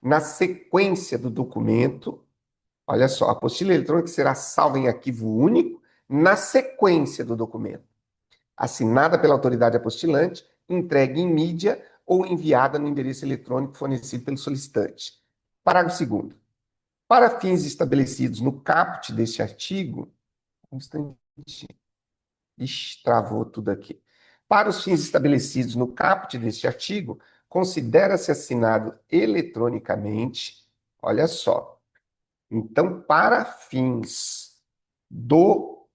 na sequência do documento. Olha só, a apostila eletrônica será salva em arquivo único na sequência do documento, assinada pela autoridade apostilante, entregue em mídia ou enviada no endereço eletrônico fornecido pelo solicitante. Parágrafo 2º. Para fins estabelecidos no caput deste artigo, um instantinho. Ixi, travou tudo aqui. Para os fins estabelecidos no caput deste artigo, considera-se assinado eletronicamente, olha só. Então, para fins do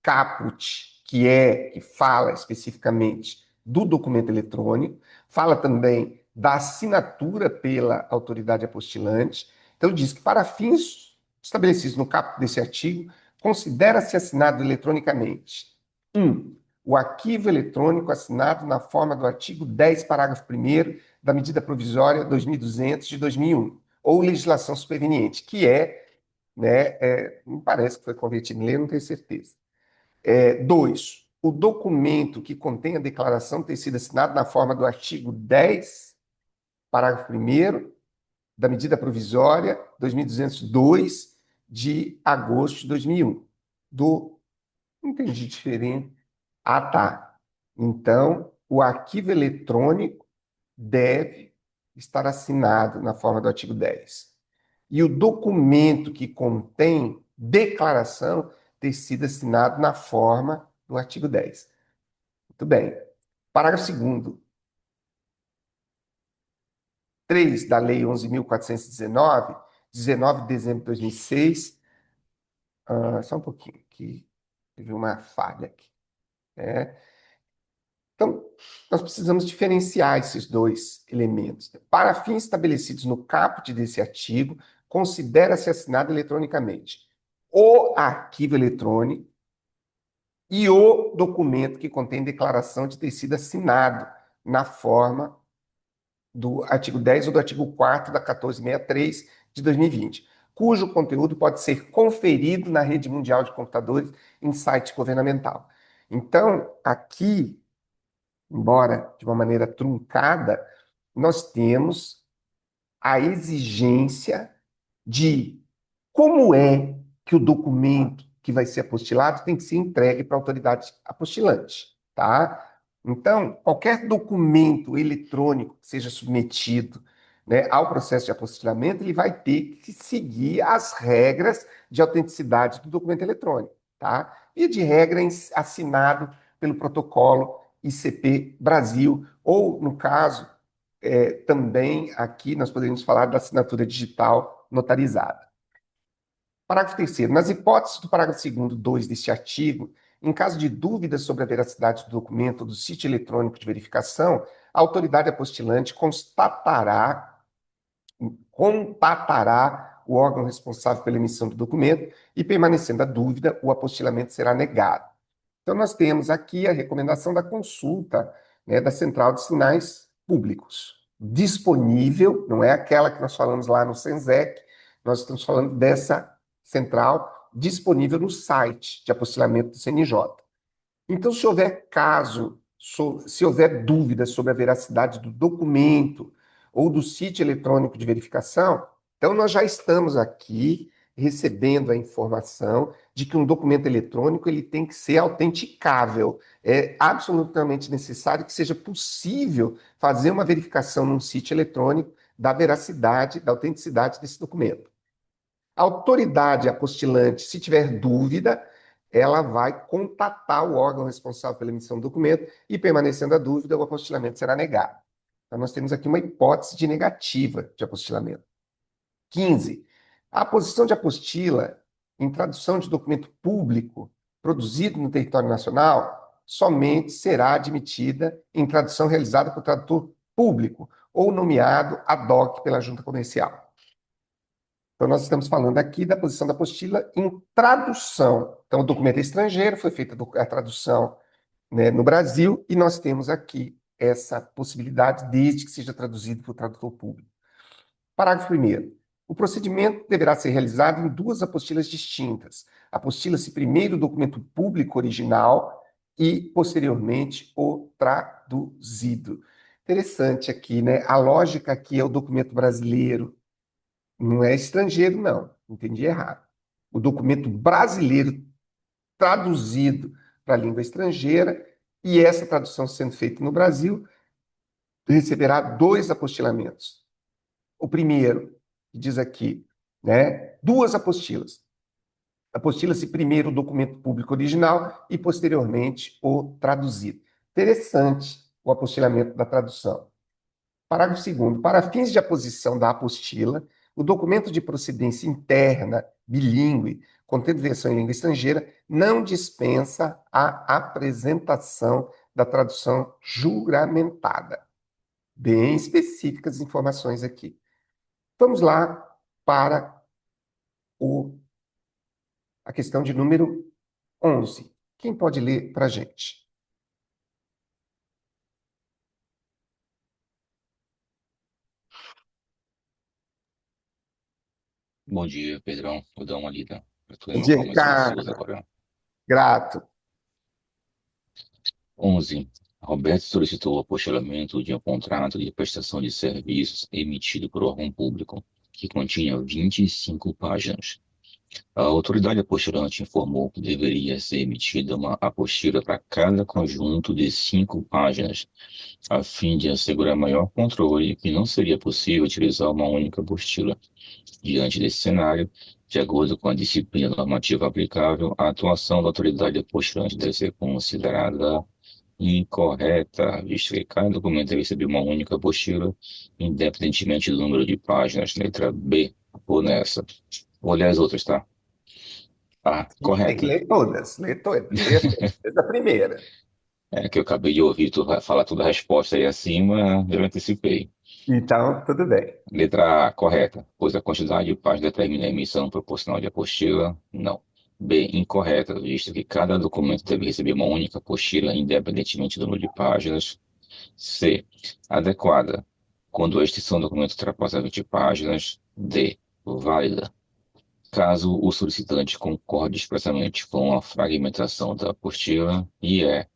caput, que fala especificamente do documento eletrônico, fala também da assinatura pela autoridade apostilante. Então, diz que para fins estabelecidos no caput desse artigo, considera-se assinado eletronicamente: 1. O arquivo eletrônico assinado na forma do artigo 10, parágrafo 1º da medida provisória 2200 de 2001, ou legislação superveniente, que me parece que foi convertido em lei, não tenho certeza. 2. O documento que contém a declaração ter sido assinado na forma do artigo 10, parágrafo 1º da medida provisória 2202 de agosto de 2001. Não entendi diferente. Ah, tá. Então, o arquivo eletrônico deve estar assinado na forma do artigo 10. E o documento que contém declaração ter sido assinado na forma do artigo 10. Muito bem. Parágrafo 2º. 3 da Lei 11.419, 19 de dezembro de 2006. Só um pouquinho, que teve uma falha aqui. Então, nós precisamos diferenciar esses dois elementos. Para fins estabelecidos no caput desse artigo, considera-se assinado eletronicamente o arquivo eletrônico e o documento que contém declaração de ter sido assinado na forma do artigo 10 ou do artigo 4º da 1463 de 2020, cujo conteúdo pode ser conferido na rede mundial de computadores em site governamental. Então, aqui, embora de uma maneira truncada, nós temos a exigência de como é que o documento que vai ser apostilado tem que ser entregue para a autoridade apostilante, tá? Então, qualquer documento eletrônico que seja submetido, ao processo de apostilamento, ele vai ter que seguir as regras de autenticidade do documento eletrônico, tá? E de regra assinado pelo protocolo ICP Brasil, ou, no caso, também aqui nós poderíamos falar da assinatura digital notarizada. Parágrafo 3º. Nas hipóteses do parágrafo 2º, 2 deste artigo, em caso de dúvidas sobre a veracidade do documento ou do sítio eletrônico de verificação, a autoridade apostilante contatará o órgão responsável pela emissão do documento e, permanecendo a dúvida, o apostilamento será negado. Então, nós temos aqui a recomendação da consulta, da Central de Sinais Públicos, disponível, não é aquela que nós falamos lá no Sensec, nós estamos falando dessa central disponível no site de apostilamento do CNJ. Então, se houver se houver dúvidas sobre a veracidade do documento ou do sítio eletrônico de verificação, então nós já estamos aqui recebendo a informação de que um documento eletrônico ele tem que ser autenticável. É absolutamente necessário que seja possível fazer uma verificação num sítio eletrônico da veracidade, da autenticidade desse documento. A autoridade apostilante, se tiver dúvida, ela vai contatar o órgão responsável pela emissão do documento e, permanecendo a dúvida, o apostilamento será negado. Então, nós temos aqui uma hipótese de negativa de apostilamento. 15. A aposição de apostila em tradução de documento público produzido no território nacional somente será admitida em tradução realizada por tradutor público ou nomeado ad hoc pela junta comercial. Então, nós estamos falando aqui da posição da apostila em tradução. Então, o documento é estrangeiro, foi feita a tradução no Brasil, e nós temos aqui essa possibilidade, desde que seja traduzido por tradutor público. Parágrafo 1º. O procedimento deverá ser realizado em duas apostilas distintas. Apostila-se primeiro o documento público original e, posteriormente, o traduzido. Interessante aqui, A lógica aqui é o documento brasileiro. Não é estrangeiro, não. Entendi errado. O documento brasileiro traduzido para a língua estrangeira, e essa tradução sendo feita no Brasil, receberá dois apostilamentos. O primeiro, que diz aqui, duas apostilas. Apostila-se primeiro o documento público original e, posteriormente, o traduzido. Interessante o apostilamento da tradução. Parágrafo 2º. Para fins de aposição da apostila, o documento de procedência interna, bilíngue, contendo versão em língua estrangeira, não dispensa a apresentação da tradução juramentada. Bem específicas as informações aqui. Vamos lá para a questão de número 11. Quem pode ler para a gente? Bom dia, Pedrão. Vou dar uma lida para tu Bom lembrar dia, um mais silencioso Ricardo. agora. Grato. 11. Roberto solicitou o apostilamento de um contrato de prestação de serviços emitido por órgão público, que continha 25 páginas. A autoridade apostilante informou que deveria ser emitida uma apostila para cada conjunto de 5 páginas, a fim de assegurar maior controle e que não seria possível utilizar uma única apostila. Diante desse cenário, de acordo com a disciplina normativa aplicável, a atuação da autoridade apostilante deve ser considerada incorreta, visto que cada documento deve receber uma única apostila, independentemente do número de páginas. Letra B, vou nessa. Vou ler as outras, tá? A, E tem que correta. ler todas. Ler todas. Ler desde a primeira. É que eu acabei de ouvir tu falar toda a resposta aí acima, eu antecipei. Então, tudo bem. Letra A, correta, pois a quantidade de páginas determina a emissão proporcional de apostila. Não. B, incorreta, visto que cada documento deve receber uma única apostila, independentemente do número de páginas. C, adequada, quando a extensão do documento ultrapassa 20 páginas. D, válida, caso o solicitante concorde expressamente com a fragmentação da apostila. E E,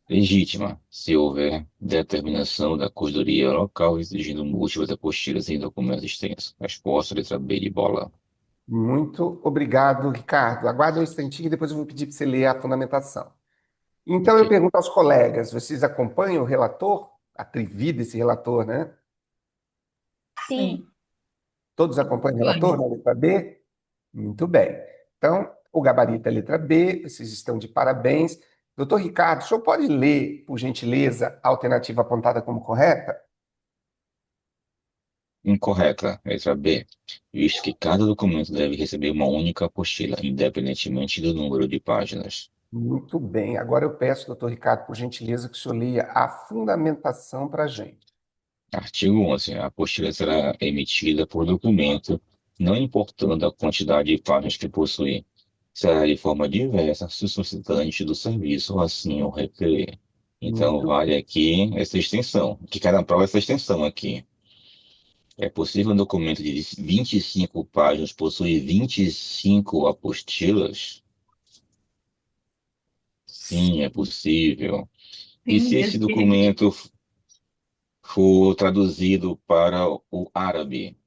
legítima, se houver determinação da corredoria local exigindo múltiplas apostilas em documentos extensos. Resposta, letra B de bola. Muito obrigado, Ricardo. Aguarde um instantinho e depois eu vou pedir para você ler a fundamentação. Então, eu Ok. pergunto aos colegas: vocês acompanham o relator? Atrevido esse relator, né? Sim. Todos acompanham o relator na letra B? Muito bem. Então, o gabarito é a letra B, vocês estão de parabéns. Doutor Ricardo, o senhor pode ler, por gentileza, a alternativa apontada como correta? Incorreta, letra B, visto que cada documento deve receber uma única apostila, independentemente do número de páginas. Muito bem. Agora eu peço, doutor Ricardo, por gentileza, que o senhor leia a fundamentação para a gente. Artigo 11. A apostila será emitida por documento, não importando a quantidade de páginas que possui. Será de forma diversa se o solicitante do serviço assim o requerer. Então, Muito, vale aqui essa extensão, que cada prova é essa extensão aqui. É possível um documento de 25 páginas possuir 25 apostilas? Sim, é possível. E Sim, se esse existe. documento for traduzido para o árabe?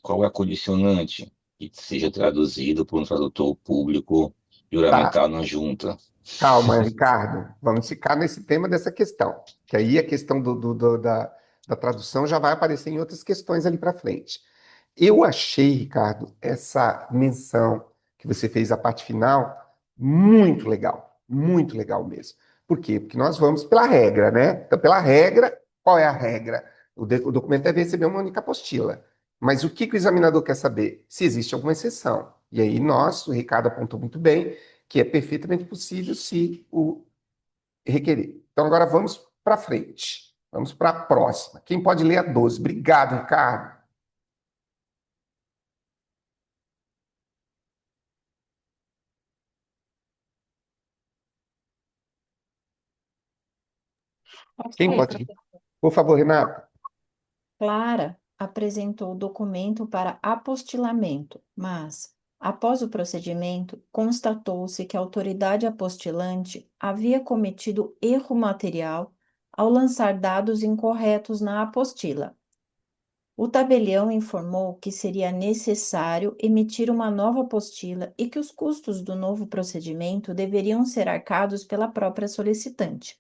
Qual é a condicionante que seja traduzido por um tradutor público tá. juramentado na junta? Calma, Ricardo. Vamos ficar nesse tema dessa questão, que aí a questão da tradução já vai aparecer em outras questões ali para frente. Eu achei, Ricardo, essa menção que você fez à parte final muito legal mesmo. Por quê? Porque nós vamos pela regra, né? Então, pela regra, qual é a regra? O documento deve receber uma única apostila. Mas o que que o examinador quer saber? Se existe alguma exceção. E aí nós, o Ricardo apontou muito bem, que é perfeitamente possível se o requerer. Então agora vamos para frente. Vamos para a próxima. Quem pode ler a 12? Obrigado, Ricardo. Posso Quem ler, pode ler? professor? Por favor, Renato. Clara apresentou o documento para apostilamento, mas, após o procedimento, constatou-se que a autoridade apostilante havia cometido erro material ao lançar dados incorretos na apostila. O tabelião informou que seria necessário emitir uma nova apostila e que os custos do novo procedimento deveriam ser arcados pela própria solicitante.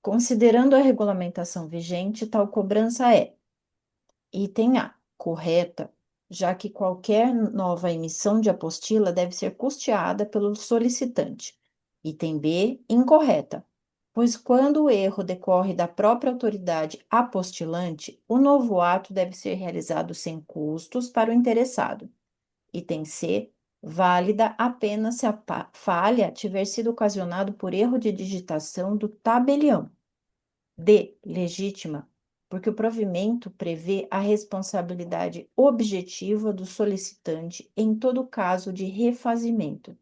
Considerando a regulamentação vigente, tal cobrança é: item A, correta, já que qualquer nova emissão de apostila deve ser custeada pelo solicitante. Item B, incorreta, pois quando o erro decorre da própria autoridade apostilante, o novo ato deve ser realizado sem custos para o interessado. Item C, válida apenas se a falha tiver sido ocasionada por erro de digitação do tabelião. D, legítima, porque o provimento prevê a responsabilidade objetiva do solicitante em todo caso de refazimento.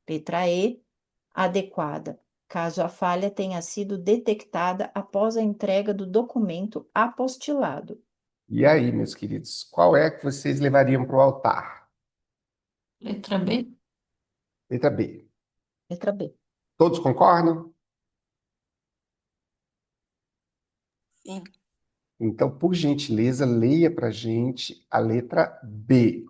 Letra E, adequada, caso a falha tenha sido detectada após a entrega do documento apostilado. E aí, meus queridos, qual é que vocês levariam para o altar? Letra B. Letra B. Letra B. Todos concordam? Sim. Então, por gentileza, leia para a gente a letra B.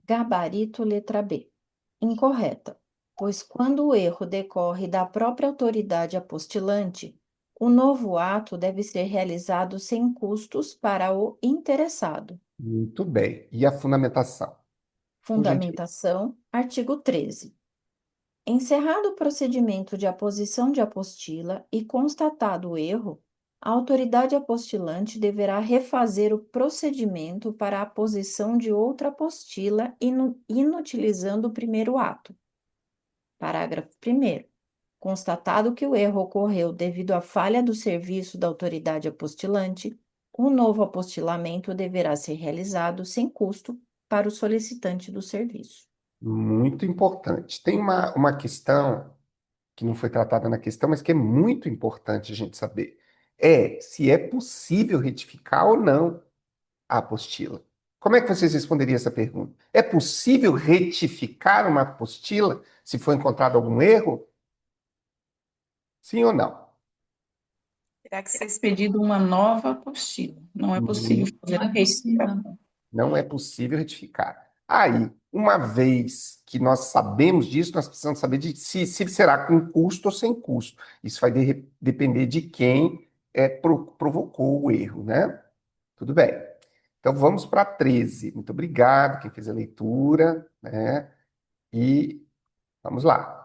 Gabarito letra B. Incorreta, pois quando o erro decorre da própria autoridade apostilante, o novo ato deve ser realizado sem custos para o interessado. Muito bem. E a fundamentação? Por gentileza. Fundamentação, artigo 13. Encerrado o procedimento de aposição de apostila e constatado o erro, a autoridade apostilante deverá refazer o procedimento para a aposição de outra apostila, inutilizando o primeiro ato. Parágrafo 1º. Constatado que o erro ocorreu devido à falha do serviço da autoridade apostilante, o novo apostilamento deverá ser realizado sem custo para o solicitante do serviço. Muito importante. Tem uma questão que não foi tratada na questão, mas que é muito importante a gente saber. É se é possível retificar ou não a apostila. Como é que vocês responderiam essa pergunta? É possível retificar uma apostila se for encontrado algum erro? Sim ou não? Terá que ser expedida uma nova apostila. Não é possível fazer a retificação. Não é possível retificar. Aí, uma vez que nós sabemos disso, nós precisamos saber de se será com custo ou sem custo. Isso vai depender de quem provocou o erro, né? Tudo bem. Então vamos para 13. Muito obrigado, quem fez a leitura, né? E vamos lá.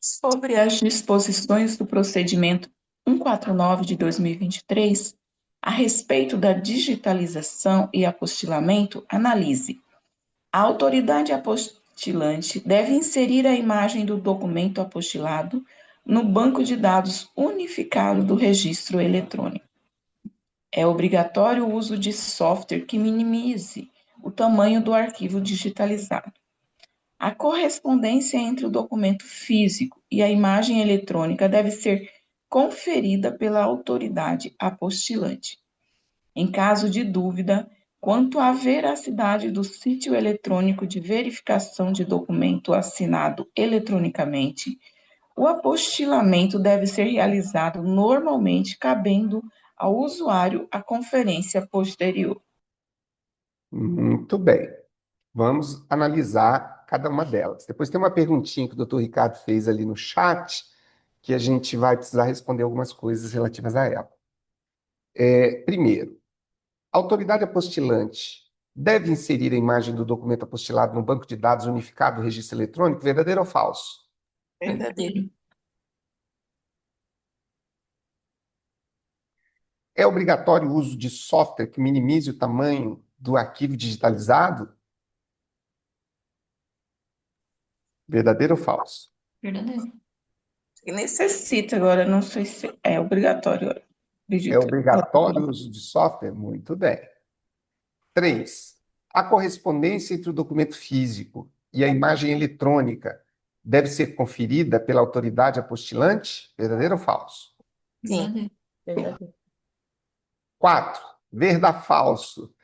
Sobre as disposições do procedimento 149 de 2023, a respeito da digitalização e apostilamento, analise. A autoridade apostilante deve inserir a imagem do documento apostilado no banco de dados unificado do registro eletrônico. É obrigatório o uso de software que minimize o tamanho do arquivo digitalizado. A correspondência entre o documento físico e a imagem eletrônica deve ser conferida pela autoridade apostilante. Em caso de dúvida quanto à veracidade do sítio eletrônico de verificação de documento assinado eletronicamente, o apostilamento deve ser realizado normalmente, cabendo ao usuário a conferência posterior. Muito bem. Vamos analisar cada uma delas. Depois tem uma perguntinha que o Dr. Ricardo fez ali no chat, que a gente vai precisar responder algumas coisas relativas a ela. Primeiro, a autoridade apostilante deve inserir a imagem do documento apostilado no banco de dados unificado do registro eletrônico, verdadeiro ou falso? Verdadeiro. É obrigatório o uso de software que minimize o tamanho do arquivo digitalizado? Verdadeiro ou falso? Verdadeiro. Necessita agora, não sei se é obrigatório. É Acredito. obrigatório o uso de software? Muito bem. 3. A correspondência entre o documento físico e a imagem eletrônica deve ser conferida pela autoridade apostilante? Verdadeiro ou falso? Sim. Verdadeiro. Verdadeiro. 4. Falso.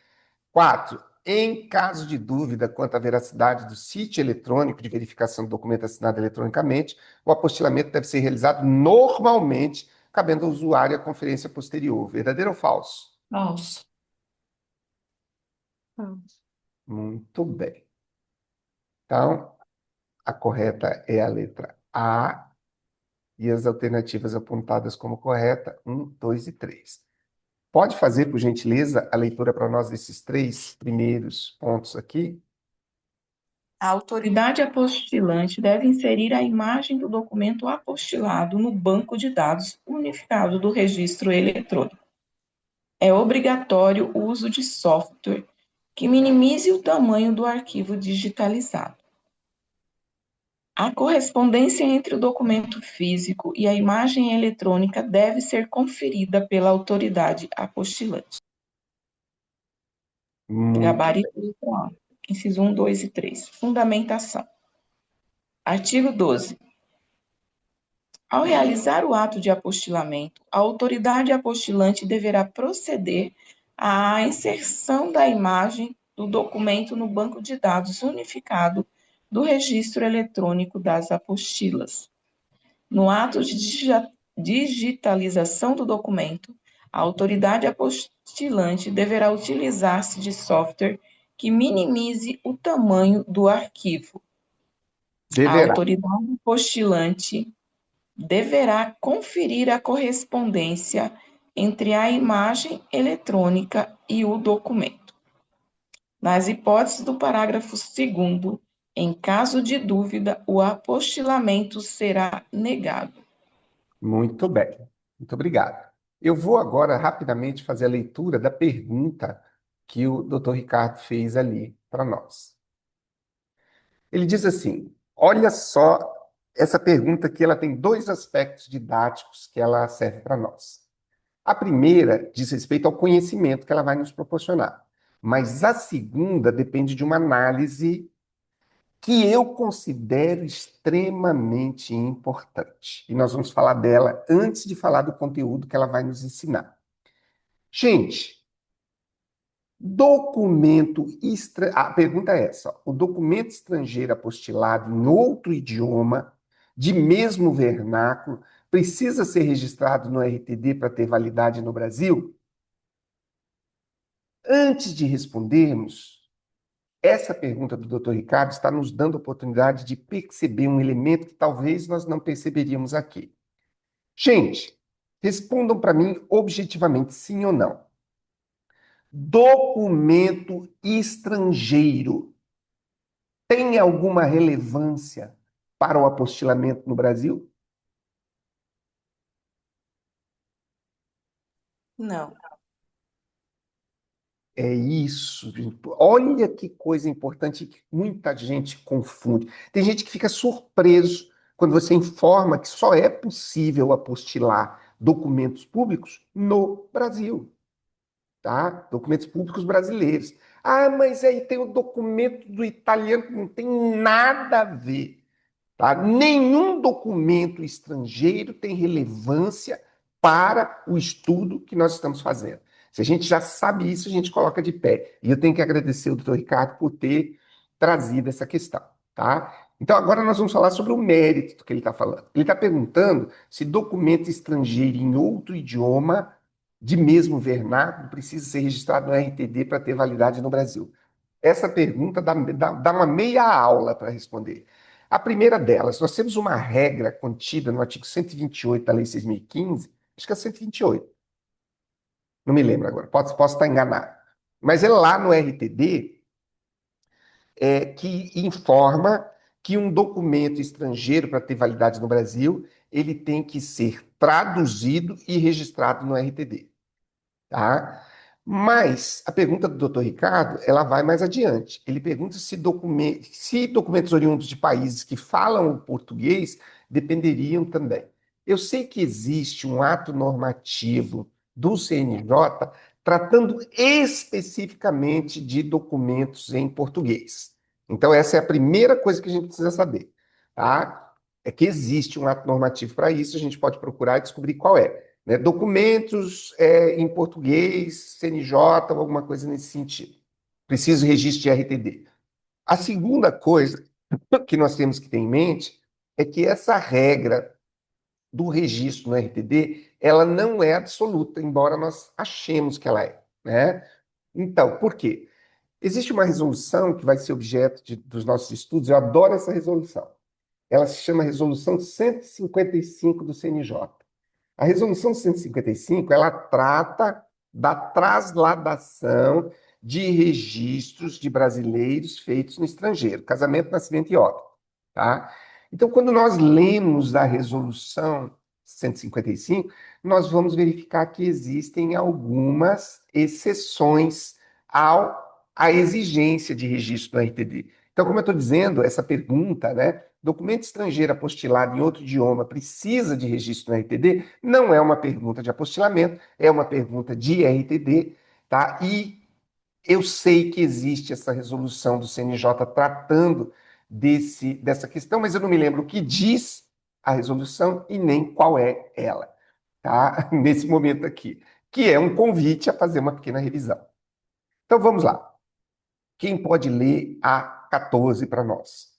4. Em caso de dúvida quanto à veracidade do sítio eletrônico de verificação do documento assinado eletronicamente, o apostilamento deve ser realizado normalmente, cabendo ao usuário a conferência posterior. Verdadeiro ou falso? Falso. Falso. Muito bem. Então, a correta é a letra A e as alternativas apontadas como correta, 1, 2 e 3. Pode fazer, por gentileza, a leitura para nós desses três primeiros pontos aqui? A autoridade apostilante deve inserir a imagem do documento apostilado no banco de dados unificado do registro eletrônico. É obrigatório o uso de software que minimize o tamanho do arquivo digitalizado. A correspondência entre o documento físico e a imagem eletrônica deve ser conferida pela autoridade apostilante. Muito Gabarito letra A. Inciso 1, 2 e 3. Fundamentação. Artigo 12. Ao realizar o ato de apostilamento, a autoridade apostilante deverá proceder à inserção da imagem do documento no banco de dados unificado do registro eletrônico das apostilas. No ato de digitalização do documento, a autoridade apostilante deverá utilizar-se de software que minimize o tamanho do arquivo. A Deverá. autoridade apostilante deverá conferir a correspondência entre a imagem eletrônica e o documento. Nas hipóteses do parágrafo 2º, em caso de dúvida, o apostilamento será negado. Muito bem. Muito obrigado. Eu vou agora rapidamente fazer a leitura da pergunta que o Dr. Ricardo fez ali para nós. Ele diz assim: olha só, essa pergunta aqui ela tem dois aspectos didáticos que ela serve para nós. A primeira diz respeito ao conhecimento que ela vai nos proporcionar, mas a segunda depende de uma análise que eu considero extremamente importante. E nós vamos falar dela antes de falar do conteúdo que ela vai nos ensinar. Gente, a pergunta é essa: o documento estrangeiro apostilado em outro idioma, de mesmo vernáculo, precisa ser registrado no RTD para ter validade no Brasil? Antes de respondermos, essa pergunta do Dr. Ricardo está nos dando a oportunidade de perceber um elemento que talvez nós não perceberíamos aqui. Gente, respondam para mim objetivamente, sim ou não. Documento estrangeiro tem alguma relevância para o apostilamento no Brasil? Não. É isso, gente. Olha que coisa importante que muita gente confunde. Tem gente que fica surpreso quando você informa que só é possível apostilar documentos públicos no Brasil, tá? Documentos públicos brasileiros. Ah, mas aí tem o documento do italiano que não tem nada a ver. Tá? Nenhum documento estrangeiro tem relevância para o estudo que nós estamos fazendo. Se a gente já sabe isso, a gente coloca de pé. E eu tenho que agradecer ao doutor Ricardo por ter trazido essa questão. Tá? Então, agora nós vamos falar sobre o mérito do que ele está falando. Ele está perguntando se documento estrangeiro em outro idioma, de mesmo vernáculo, precisa ser registrado no RTD para ter validade no Brasil. Essa pergunta dá uma meia aula para responder. A primeira delas, nós temos uma regra contida no artigo 128 da Lei 6.015, acho que é 128, não me lembro agora, posso estar enganado. Mas é lá no RTD que informa que um documento estrangeiro, para ter validade no Brasil, ele tem que ser traduzido e registrado no RTD. Tá? Mas a pergunta do doutor Ricardo, ela vai mais adiante. Ele pergunta se documentos oriundos de países que falam o português dependeriam também. Eu sei que existe um ato normativo do CNJ tratando especificamente de documentos em português. Então, essa é a primeira coisa que a gente precisa saber, tá? É que existe um ato normativo para isso, a gente pode procurar e descobrir qual é. Né? Documentos em português, CNJ ou alguma coisa nesse sentido. Preciso registro de RTD. A segunda coisa que nós temos que ter em mente é que essa regra do registro no RTD, ela não é absoluta, embora nós achemos que ela é. Né? Então, por quê? Existe uma resolução que vai ser objeto dos nossos estudos, eu adoro essa resolução. Ela se chama Resolução 155 do CNJ. A resolução 155, ela trata da trasladação de registros de brasileiros feitos no estrangeiro, casamento, nascimento e óbito, tá? Então, quando nós lemos a resolução 155, nós vamos verificar que existem algumas exceções à exigência de registro do RTD. Então, como eu estou dizendo, essa pergunta, né? Documento estrangeiro apostilado em outro idioma precisa de registro no RTD? Não é uma pergunta de apostilamento, é uma pergunta de RTD, tá? E eu sei que existe essa resolução do CNJ tratando dessa questão, mas eu não me lembro o que diz a resolução e nem qual é ela, tá? Nesse momento aqui, que é um convite a fazer uma pequena revisão. Então vamos lá. Quem pode ler a 14 para nós?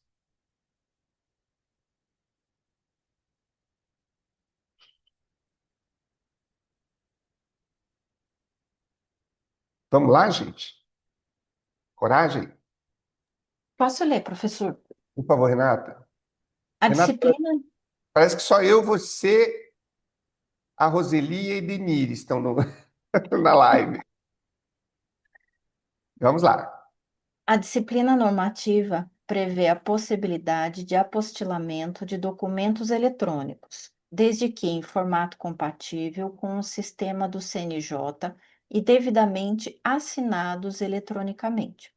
Vamos lá, gente? Coragem? Posso ler, professor? Por favor, Renata. A Renata, disciplina, parece que só eu, você, a Roseli e a Edenir estão na live. Vamos lá. a disciplina normativa prevê a possibilidade de apostilamento de documentos eletrônicos, desde que em formato compatível com o sistema do CNJ e devidamente assinados eletronicamente.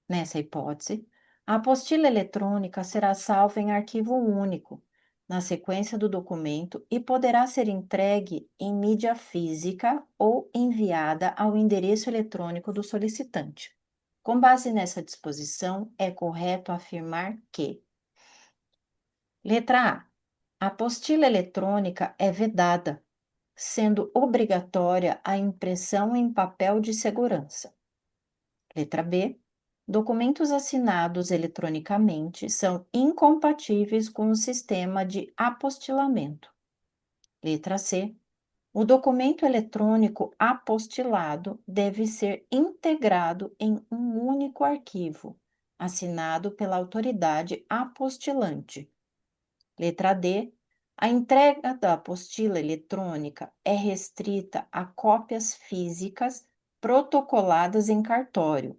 Nessa hipótese, a apostila eletrônica será salva em arquivo único, na sequência do documento, e poderá ser entregue em mídia física ou enviada ao endereço eletrônico do solicitante. Com base nessa disposição, é correto afirmar que: letra A. A apostila eletrônica é vedada, sendo obrigatória a impressão em papel de segurança. Letra B. Documentos assinados eletronicamente são incompatíveis com o sistema de apostilamento. Letra C. O documento eletrônico apostilado deve ser integrado em um único arquivo, assinado pela autoridade apostilante. Letra D. A entrega da apostila eletrônica é restrita a cópias físicas protocoladas em cartório.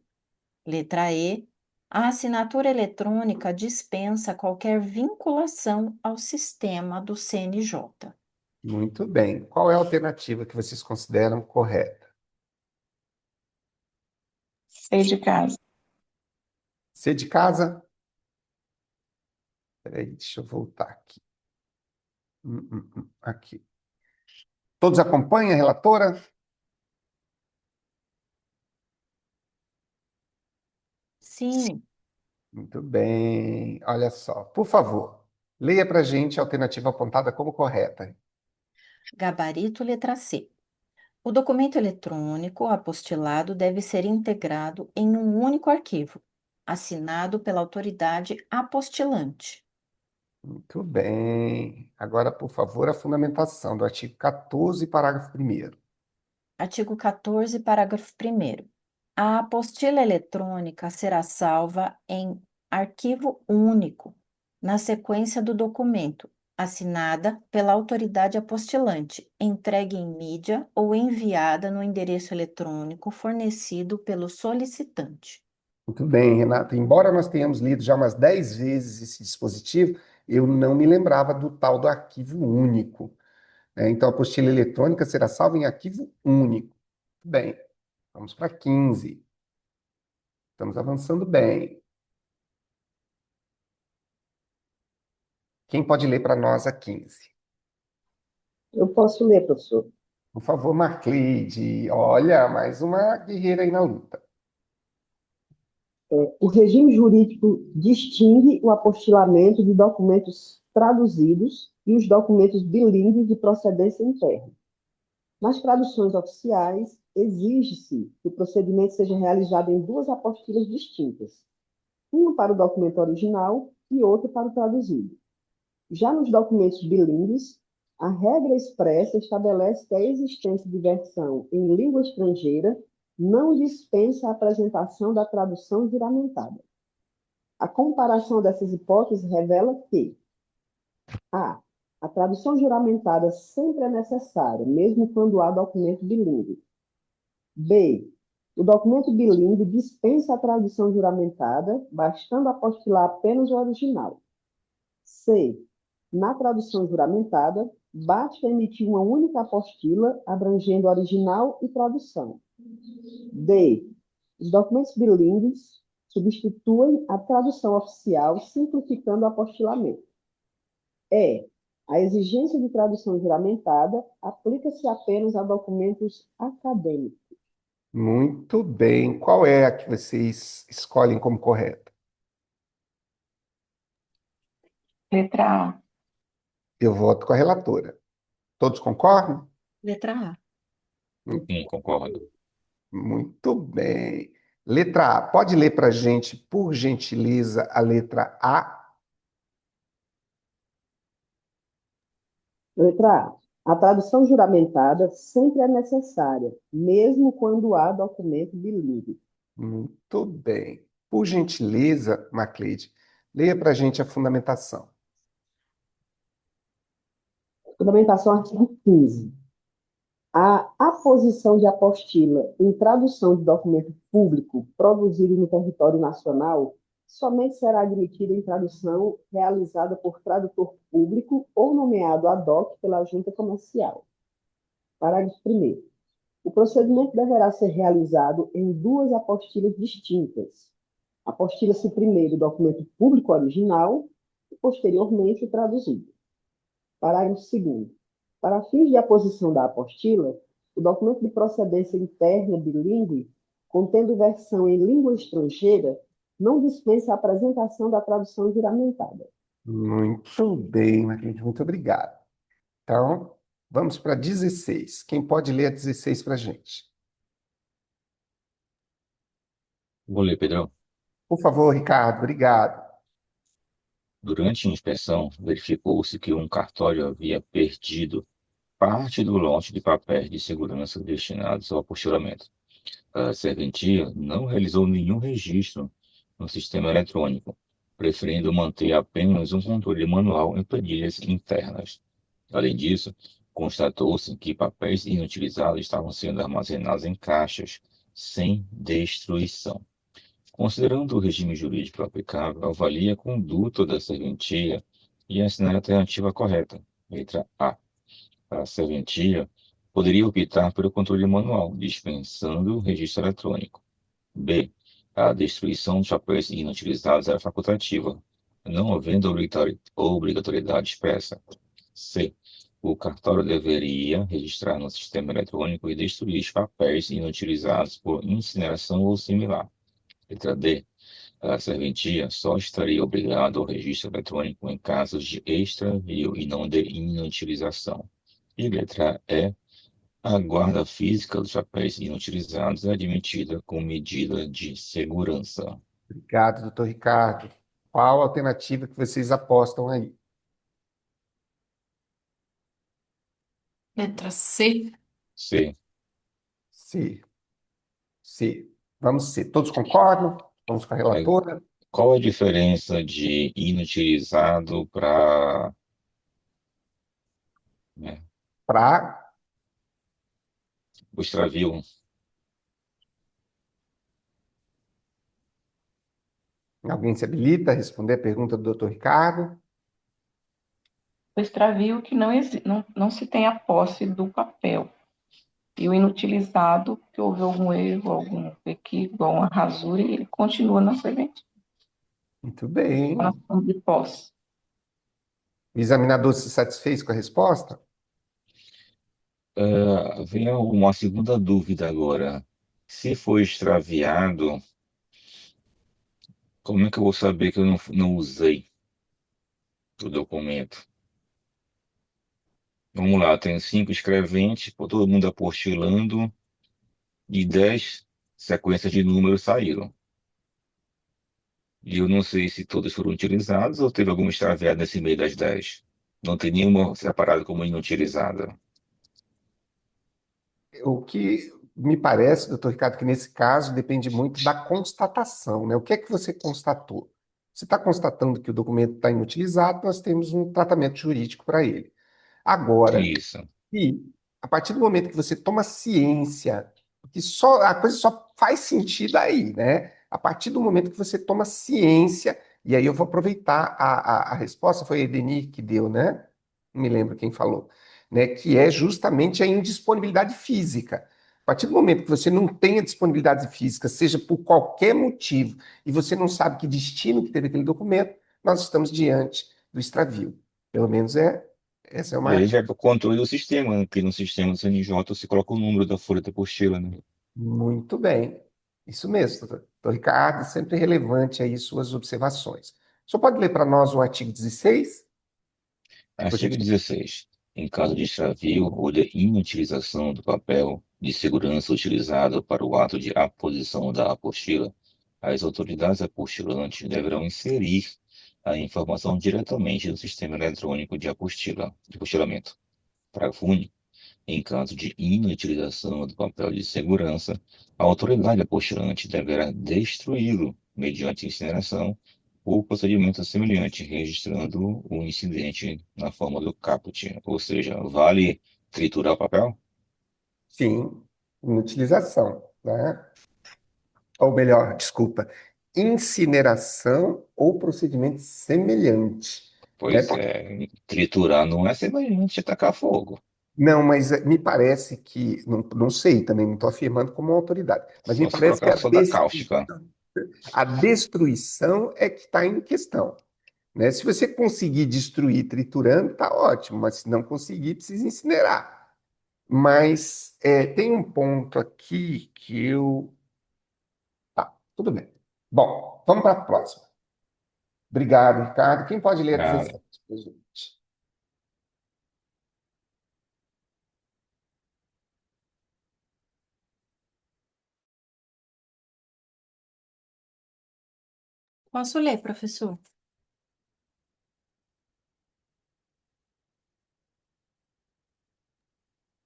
Letra E. A assinatura eletrônica dispensa qualquer vinculação ao sistema do CNJ. Muito bem. Qual é a alternativa que vocês consideram correta? C de casa. C de casa? Peraí, deixa eu voltar aqui. Aqui. Todos acompanham a relatora? Sim, Muito bem. Olha só, por favor, leia para a gente a alternativa apontada como correta. gabarito letra C. O documento eletrônico apostilado deve ser integrado em um único arquivo, assinado pela autoridade apostilante. Muito bem. Agora, por favor, a fundamentação do artigo 14, parágrafo 1º. Artigo 14, parágrafo 1º. A apostila eletrônica será salva em arquivo único, na sequência do documento, assinada pela autoridade apostilante, entregue em mídia ou enviada no endereço eletrônico fornecido pelo solicitante. Muito bem, Renata. Embora nós tenhamos lido já umas 10 vezes esse dispositivo, eu não me lembrava do tal do arquivo único, né? Então, a apostila eletrônica será salva em arquivo único. Bem, vamos para 15. Estamos avançando bem. Quem pode ler para nós a 15? Eu posso ler, professor. Por favor, Marcleide. Olha, mais uma guerreira aí na luta. O regime jurídico distingue o apostilamento de documentos traduzidos e os documentos bilíngues de procedência interna. Nas traduções oficiais, exige-se que o procedimento seja realizado em duas apostilas distintas, uma para o documento original e outra para o traduzido. Já nos documentos bilíngues, a regra expressa estabelece que a existência de versão em língua estrangeira não dispensa a apresentação da tradução juramentada. A comparação dessas hipóteses revela que a. A tradução juramentada sempre é necessária, mesmo quando há documento bilíngue. B. O documento bilíngue dispensa a tradução juramentada, bastando apostilar apenas o original. C. Na tradução juramentada, basta emitir uma única apostila, abrangendo original e tradução. D. Os documentos bilíngues substituem a tradução oficial, simplificando o apostilamento. E. A exigência de tradução juramentada aplica-se apenas a documentos acadêmicos. Muito bem. Qual é a que vocês escolhem como correta? Letra A. Eu voto com a relatora. Todos concordam? Letra A. Concordo. Muito bem. Letra A. Pode ler para a gente, por gentileza, a letra A? Letra A. A tradução juramentada sempre é necessária, mesmo quando há documento bilíngue. Muito bem. Por gentileza, Macleide, leia para a gente a fundamentação. Fundamentação artigo 15. A aposição de apostila em tradução de documento público produzido no território nacional somente será admitida em tradução realizada por tradutor público ou nomeado ad hoc pela junta comercial. Parágrafo 1º. O procedimento deverá ser realizado em duas apostilas distintas. Apostila-se primeiro o documento público original e, posteriormente, o traduzido. Parágrafo 2º. Para fins de aposição da apostila, o documento de procedência interna bilíngue, contendo versão em língua estrangeira, não dispensa a apresentação da tradução juramentada. Muito bem, Macleide, muito obrigado. Então, vamos para 16. Quem pode ler a 16 para a gente? Vou ler, Pedrão. Por favor, Ricardo, obrigado. Durante a inspeção, verificou-se que um cartório havia perdido parte do lote de papéis de segurança destinados ao apostilamento. A serventia não realizou nenhum registro no sistema eletrônico, preferindo manter apenas um controle manual em planilhas internas. Além disso, constatou-se que papéis inutilizados estavam sendo armazenados em caixas, sem destruição. Considerando o regime jurídico aplicável, avalie a conduta da serventia e assine a alternativa correta. Letra A. A serventia poderia optar pelo controle manual, dispensando o registro eletrônico. B. A destruição dos papéis inutilizados era facultativa, não havendo obrigatoriedade expressa. C. O cartório deveria registrar no sistema eletrônico e destruir os papéis inutilizados por incineração ou similar. Letra D. A serventia só estaria obrigada ao registro eletrônico em casos de extravio e não de inutilização. E letra E. A guarda física dos papéis inutilizados é admitida como medida de segurança. Obrigado, doutor Ricardo. Qual a alternativa que vocês apostam aí? Letra C. C. C. C. Vamos C. Todos concordam? Vamos com a relatora? Qual a diferença de inutilizado para Para. o extravio? Alguém se habilita a responder a pergunta do doutor Ricardo? O extravio que não se tem a posse do papel. E o inutilizado, que houve algum erro, algum equívoco, alguma rasura, e ele continua na serventia, Muito bem. na forma de posse. O examinador se satisfez com a resposta? Vem uma segunda dúvida agora. Se foi extraviado, como é que eu vou saber que eu não usei o documento? Vamos lá, tem 5 escreventes, todo mundo apostilando, e 10 sequências de números saíram. E eu não sei se todas foram utilizadas ou teve alguma extraviada nesse meio das 10. Não tem nenhuma separada como inutilizada. O que me parece, doutor Ricardo, que nesse caso depende muito da constatação, né? O que é que você constatou? Você está constatando que o documento está inutilizado, nós temos um tratamento jurídico para ele. Agora, Isso. e a partir do momento que você toma ciência Porque a coisa só faz sentido aí, né? A partir do momento que você toma ciência, e aí eu vou aproveitar a resposta, foi a Edeni que deu, né? Não me lembro quem falou, né? Que é justamente a indisponibilidade física. A partir do momento que você não tem a disponibilidade física, seja por qualquer motivo, e você não sabe que destino que teve aquele documento, nós estamos diante do extravio. Pelo menos essa é E aí uma. já é o controle do sistema, né? Porque no sistema do CNJ você coloca o número da folha da apostila, né? Muito bem. Isso mesmo, doutor Ricardo, sempre relevante aí suas observações. O senhor pode ler para nós o artigo 16? Por Artigo gentileza. 16. Em caso de extravio ou de inutilização do papel de segurança utilizado para o ato de aposição da apostila, as autoridades apostilantes deverão inserir a informação diretamente no sistema eletrônico de apostilamento. Parágrafo único. Em caso de inutilização do papel de segurança, a autoridade apostilante deverá destruí-lo mediante incineração ou procedimento semelhante, registrando o incidente na forma do caput. Ou seja, vale triturar o papel? Sim, inutilização, né? Ou melhor, desculpa, incineração ou procedimento semelhante, né? Pois é, triturar não é semelhante a tacar fogo. Não, mas me parece que, não sei também, não estou afirmando como autoridade, mas me Só se parece que colocar soda cáustica. a destruição é que está em questão. Né? Se você conseguir destruir triturando, tá ótimo, mas se não conseguir, precisa incinerar. Mas tem um ponto aqui que eu. Tá, tudo bem. Bom, vamos para a próxima. Obrigado, Ricardo. Quem pode ler a Ah, 17, por gente? Posso ler, professor?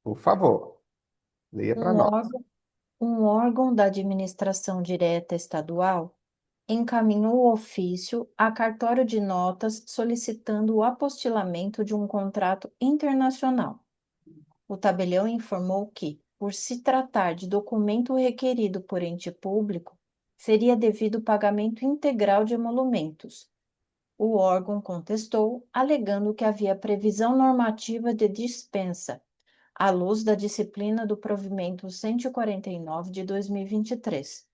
Por favor, leia para Um nós. órgão, um órgão da administração direta estadual encaminhou o ofício a cartório de notas solicitando o apostilamento de um contrato internacional. O tabelião informou que, por se tratar de documento requerido por ente público, seria devido pagamento integral de emolumentos. O órgão contestou, alegando que havia previsão normativa de dispensa, à luz da disciplina do provimento 149 de 2023.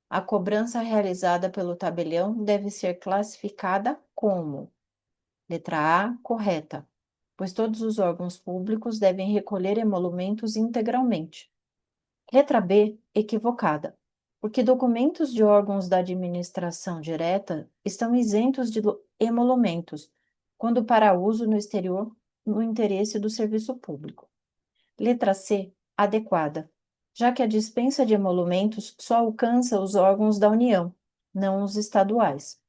A cobrança realizada pelo tabelião deve ser classificada como: letra A, correta, pois todos os órgãos públicos devem recolher emolumentos integralmente. Letra B, equivocada, porque documentos de órgãos da administração direta estão isentos de emolumentos, quando para uso no exterior no interesse do serviço público. Letra C, adequada, já que a dispensa de emolumentos só alcança os órgãos da União, não os estaduais.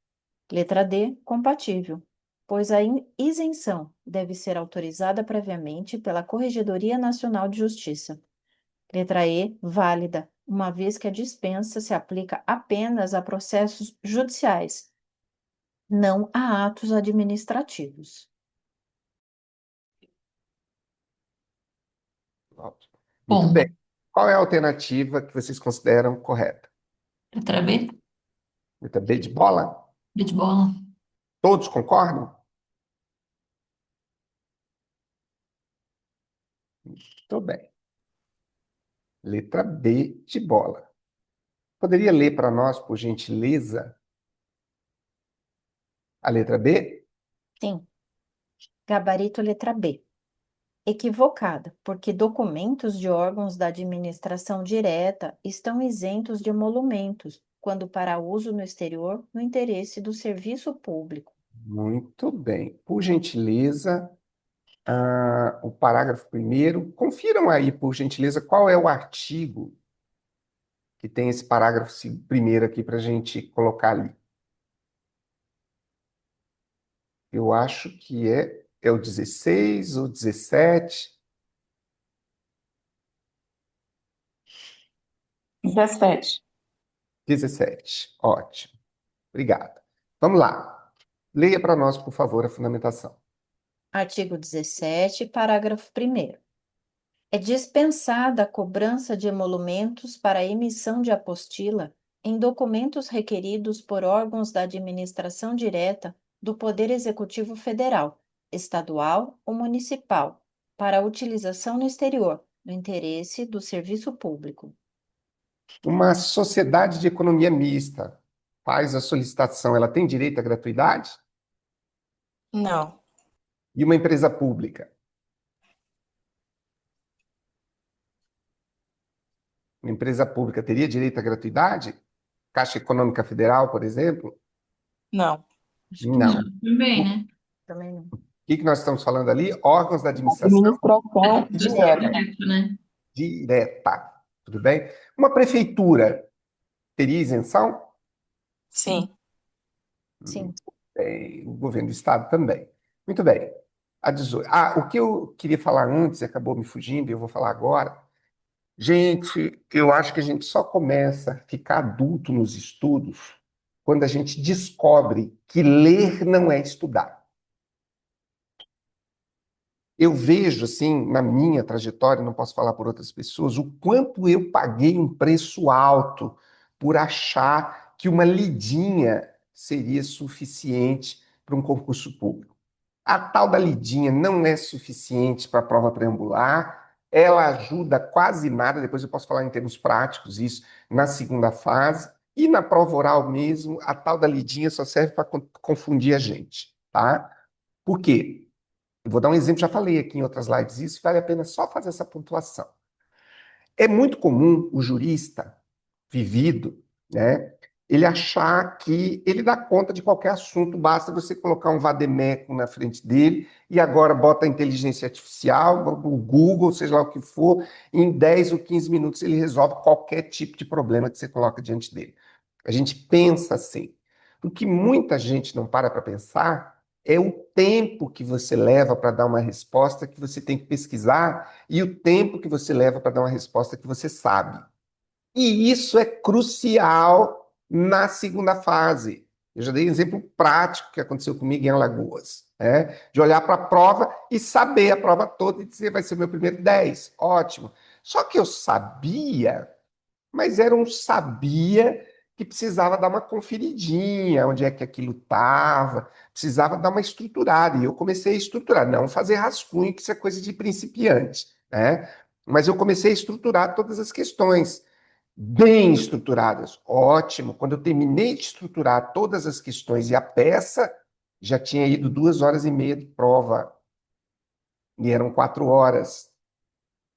Letra D, compatível, pois a isenção deve ser autorizada previamente pela Corregedoria Nacional de Justiça. Letra E, válida, uma vez que a dispensa se aplica apenas a processos judiciais, não a atos administrativos. Ótimo. Muito bem. Bom, Qual é a alternativa que vocês consideram correta? letra B, Letra B de bola? B de bola. Todos concordam? Muito bem. Letra B de bola. Poderia ler para nós, por gentileza, a letra B? Sim, gabarito letra B. Equivocada, porque documentos de órgãos da administração direta estão isentos de emolumentos, quando para uso no exterior, no interesse do serviço público. Muito bem. Por gentileza, o parágrafo primeiro. Confiram aí, por gentileza, qual é o artigo que tem esse parágrafo primeiro aqui para a gente colocar ali. Eu acho que é o 16 ou 17. 17. 17. Ótimo. Obrigado. Vamos lá. Leia para nós, por favor, a fundamentação. Artigo 17, parágrafo 1º. É dispensada a cobrança de emolumentos para a emissão de apostila em documentos requeridos por órgãos da administração direta do Poder Executivo Federal, estadual ou municipal, para utilização no exterior, no interesse do serviço público. Uma sociedade de economia mista faz a solicitação, ela tem direito à gratuidade? Não. E uma empresa pública? Uma empresa pública teria direito à gratuidade? Caixa Econômica Federal, por exemplo? Não. Acho que não, Não. também, né? Também não. O que nós estamos falando ali? Órgãos da administração Administração direta. Direto, né? direta. Tudo bem? Uma prefeitura teria isenção? Sim. Sim. O governo do estado também. Muito bem. A 18. O que eu queria falar antes, e acabou me fugindo, e eu vou falar agora. Gente, eu acho que a gente só começa a ficar adulto nos estudos quando a gente descobre que ler não é estudar. Eu vejo, assim, na minha trajetória, não posso falar por outras pessoas, o quanto eu paguei um preço alto por achar que uma lidinha seria suficiente para um concurso público. A tal da lidinha não é suficiente para a prova preambular, ela ajuda quase nada, depois eu posso falar em termos práticos isso, na segunda fase, e na prova oral mesmo, a tal da lidinha só serve para confundir a gente, tá? Por quê? Eu vou dar um exemplo, já falei aqui em outras lives isso, vale a pena só fazer essa pontuação. É muito comum o jurista vivido, né, ele achar que ele dá conta de qualquer assunto, basta você colocar um vademécum na frente dele e agora bota a inteligência artificial, o Google, seja lá o que for, em 10 ou 15 minutos ele resolve qualquer tipo de problema que você coloca diante dele. A gente pensa assim. O que muita gente não para pensar é o tempo que você leva para dar uma resposta que você tem que pesquisar e o tempo que você leva para dar uma resposta que você sabe. E isso é crucial na segunda fase. Eu já dei um exemplo prático que aconteceu comigo em Alagoas, né? De olhar para a prova e saber a prova toda e dizer vai ser o meu primeiro 10. Ótimo. Só que eu sabia, mas era um sabia que precisava dar uma conferidinha, onde é que aquilo estava, precisava dar uma estruturada. E eu comecei a estruturar, não fazer rascunho, que isso é coisa de principiante, né? Mas eu comecei a estruturar todas as questões bem estruturadas. Ótimo. Quando eu terminei de estruturar todas as questões e a peça, já tinha ido 2 horas e meia de prova. E eram 4 horas.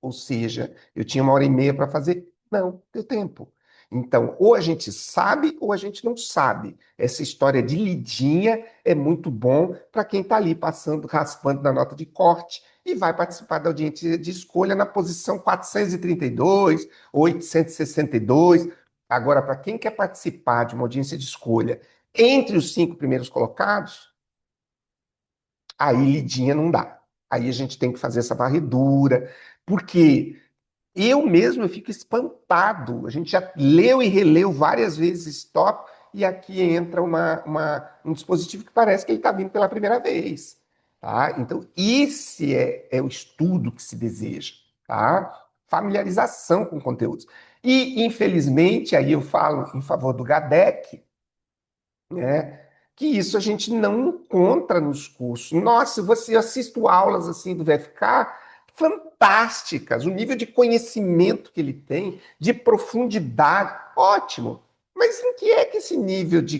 Ou seja, eu tinha 1 hora e meia para fazer. Não, deu tempo. Então, ou a gente sabe ou a gente não sabe. Essa história de lidinha é muito bom para quem está ali passando, raspando na nota de corte e vai participar da audiência de escolha na posição 432, 862. Agora, para quem quer participar de uma audiência de escolha entre os 5 primeiros colocados, aí lidinha não dá. Aí a gente tem que fazer essa varredura, porque eu mesmo eu fico espantado. A gente já leu e releu várias vezes esse tópico, e aqui entra um dispositivo que parece que ele está vindo pela primeira vez. Tá? Então, esse é o estudo que se deseja. Tá? Familiarização com conteúdos. E, infelizmente, aí eu falo em favor do GADEC, né? Que isso a gente não encontra nos cursos. Nossa, você assisto aulas assim do VFK fantásticas, o nível de conhecimento que ele tem, de profundidade, ótimo. Mas em que é que esse nível de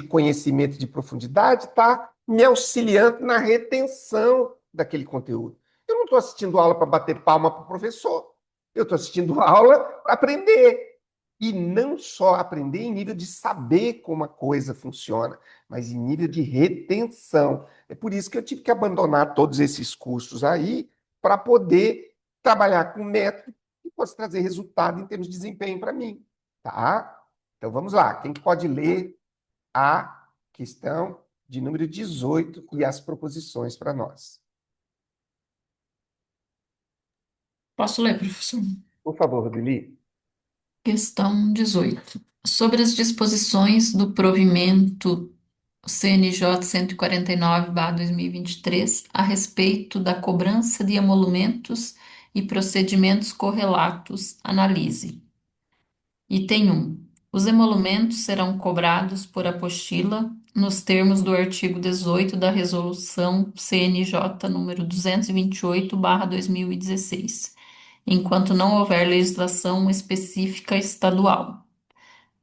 conhecimento, de profundidade, está me auxiliando na retenção daquele conteúdo? Eu não estou assistindo aula para bater palma para o professor, eu estou assistindo aula para aprender. E não só aprender em nível de saber como a coisa funciona, mas em nível de retenção. É por isso que eu tive que abandonar todos esses cursos aí para poder trabalhar com método que possa trazer resultado em termos de desempenho para mim, tá? Então vamos lá. Quem pode ler a questão de número 18 e as proposições para nós? Posso ler, professor? Por favor, Rodeli. Questão 18. Sobre as disposições do provimento CNJ 149/2023 a respeito da cobrança de emolumentos e procedimentos correlatos, analise. Item 1. Os emolumentos serão cobrados por apostila nos termos do artigo 18 da Resolução CNJ número 228/2016, enquanto não houver legislação específica estadual.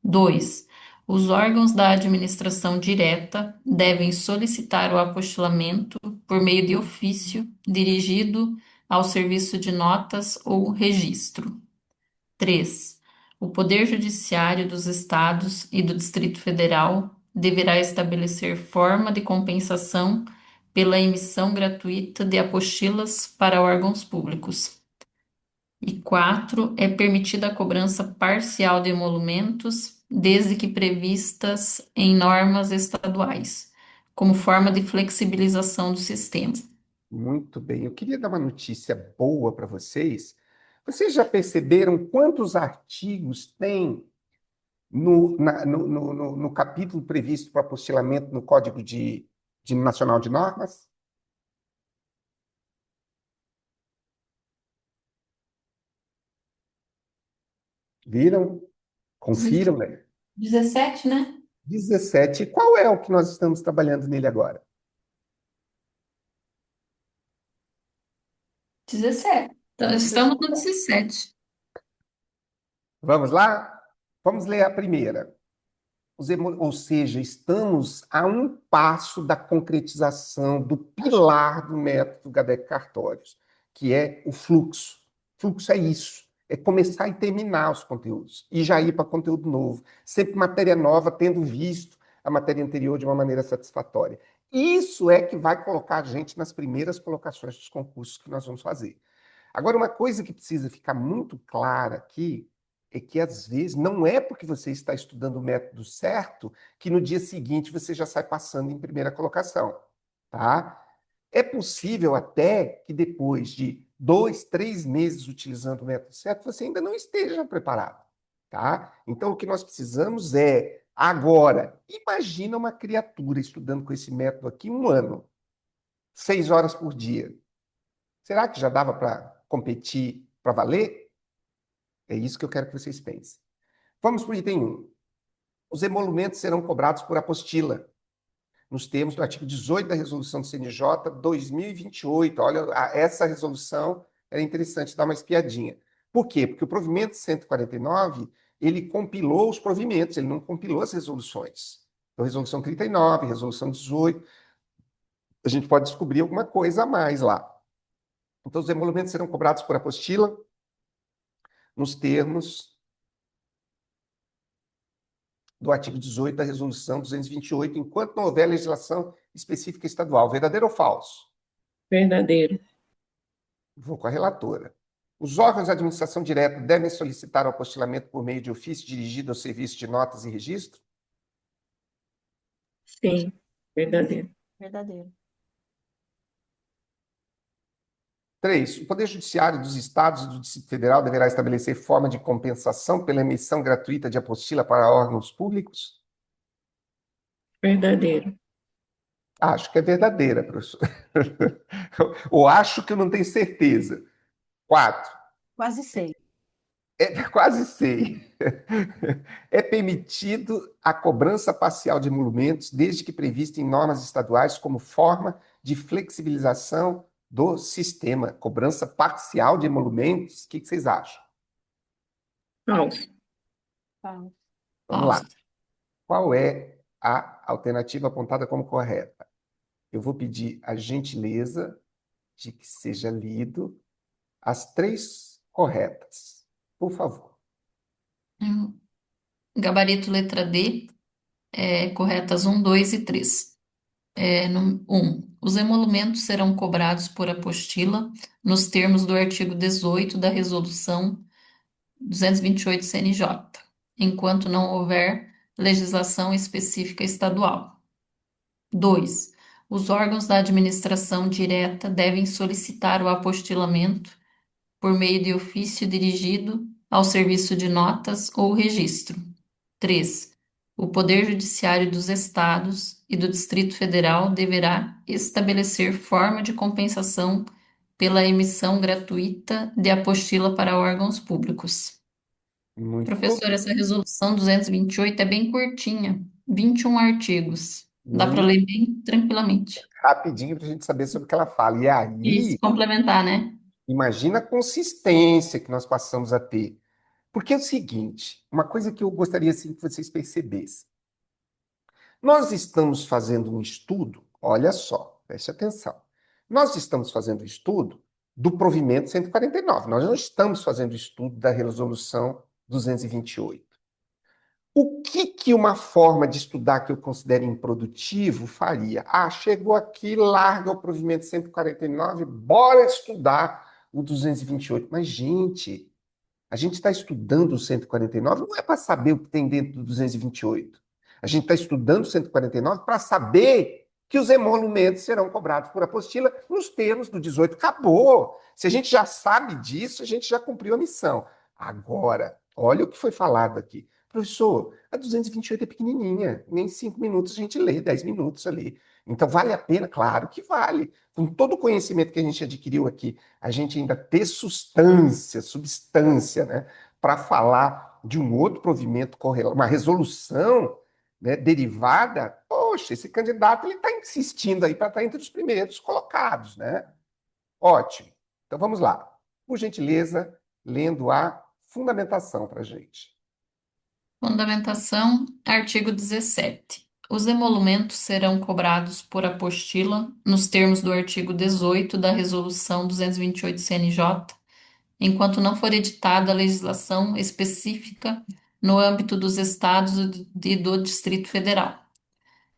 2. Os órgãos da administração direta devem solicitar o apostilamento por meio de ofício dirigido ao serviço de notas ou registro. 3. O Poder Judiciário dos Estados e do Distrito Federal deverá estabelecer forma de compensação pela emissão gratuita de apostilas para órgãos públicos. E 4. É permitida a cobrança parcial de emolumentos, desde que previstas em normas estaduais, como forma de flexibilização do sistema. Muito bem. Eu queria dar uma notícia boa para vocês. Vocês já perceberam quantos artigos tem no capítulo previsto para apostilamento no Código Nacional de Normas? Viram? Confiram, né? 17, né? 17. E qual é o que nós estamos trabalhando nele agora? 17. Então, estamos no 17. Vamos lá? Vamos ler a primeira. Ou seja, estamos a um passo da concretização do pilar do método Gadec Cartórios, que é o fluxo. Fluxo é isso, é começar e terminar os conteúdos, e já ir para conteúdo novo, sempre matéria nova, tendo visto a matéria anterior de uma maneira satisfatória. Isso é que vai colocar a gente nas primeiras colocações dos concursos que nós vamos fazer. Agora, uma coisa que precisa ficar muito clara aqui é que, às vezes, não é porque você está estudando o método certo que no dia seguinte você já sai passando em primeira colocação, tá? É possível até que depois de 2, 3 meses utilizando o método certo, você ainda não esteja preparado, tá? Então, o que nós precisamos é, agora, imagina uma criatura estudando com esse método aqui 1 ano, 6 horas por dia. Será que já dava para competir para valer? É isso que eu quero que vocês pensem. Vamos para o item 1. Os emolumentos serão cobrados por apostila, nos termos do artigo 18 da Resolução do CNJ 2028. Olha, essa resolução é interessante dar uma espiadinha. Por quê? Porque o provimento 149, ele compilou os provimentos, ele não compilou as resoluções. Então, resolução 39, resolução 18, a gente pode descobrir alguma coisa a mais lá. Então, os emolumentos serão cobrados por apostila, nos termos do artigo 18 da Resolução 228, enquanto não houver legislação específica estadual. Verdadeiro ou falso? Verdadeiro. Vou com a relatora. Os órgãos de administração direta devem solicitar o apostilamento por meio de ofício dirigido ao serviço de notas e registro? Sim, verdadeiro. Verdadeiro. 3. O Poder Judiciário dos Estados e do Distrito Federal deverá estabelecer forma de compensação pela emissão gratuita de apostila para órgãos públicos? Verdadeiro. Acho que é verdadeira, professor. Ou acho que eu não tenho certeza. 4. Quase sei. Quase sei. É permitido a cobrança parcial de emolumentos, desde que prevista em normas estaduais como forma de flexibilização do sistema. Cobrança parcial de emolumentos, o que vocês acham? Falso. Falso. Vamos lá. Qual é a alternativa apontada como correta? Eu vou pedir a gentileza de que seja lido as 3 corretas. Por favor. Gabarito letra D, corretas 1, 2 e 3. 1. Os emolumentos serão cobrados por apostila nos termos do artigo 18 da Resolução 228 CNJ, enquanto não houver legislação específica estadual. 2. Os órgãos da administração direta devem solicitar o apostilamento por meio de ofício dirigido ao serviço de notas ou registro. 3. O Poder Judiciário dos Estados e do Distrito Federal deverá estabelecer forma de compensação pela emissão gratuita de apostila para órgãos públicos. Muito, Professor, essa resolução 228 é bem curtinha, 21 artigos. Dá para muito ler bem tranquilamente. rapidinho para a gente saber sobre o que ela fala. E Isso, aí, complementar, né? imagina a consistência que nós passamos a ter. Porque é o seguinte, uma coisa que eu gostaria assim, que vocês percebessem. Nós estamos fazendo um estudo, olha só, preste atenção. Nós estamos fazendo um estudo do provimento 149. Nós não estamos fazendo estudo da resolução 228. O que que uma forma de estudar que eu considero improdutivo faria? Ah, chegou aqui, larga o provimento 149, bora estudar o 228. Mas, gente, a gente está estudando o 149 não é para saber o que tem dentro do 228. A gente está estudando o 149 para saber que os emolumentos serão cobrados por apostila nos termos do 18. Acabou. Se a gente já sabe disso, a gente já cumpriu a missão. Agora, olha o que foi falado aqui. Professor, a 228 é pequenininha, nem 5 minutos a gente lê, 10 minutos ali. Então, vale a pena? Claro que vale. Com todo o conhecimento que a gente adquiriu aqui, a gente ainda ter substância, né, para falar de um outro provimento, uma resolução, né, derivada, poxa, esse candidato ele está insistindo aí para estar entre os primeiros colocados, né? Ótimo. Então vamos lá. Por gentileza, lendo a fundamentação para a gente. Fundamentação, artigo 17. Os emolumentos serão cobrados por apostila nos termos do artigo 18 da Resolução 228 CNJ, enquanto não for editada a legislação específica no âmbito dos estados e do Distrito Federal.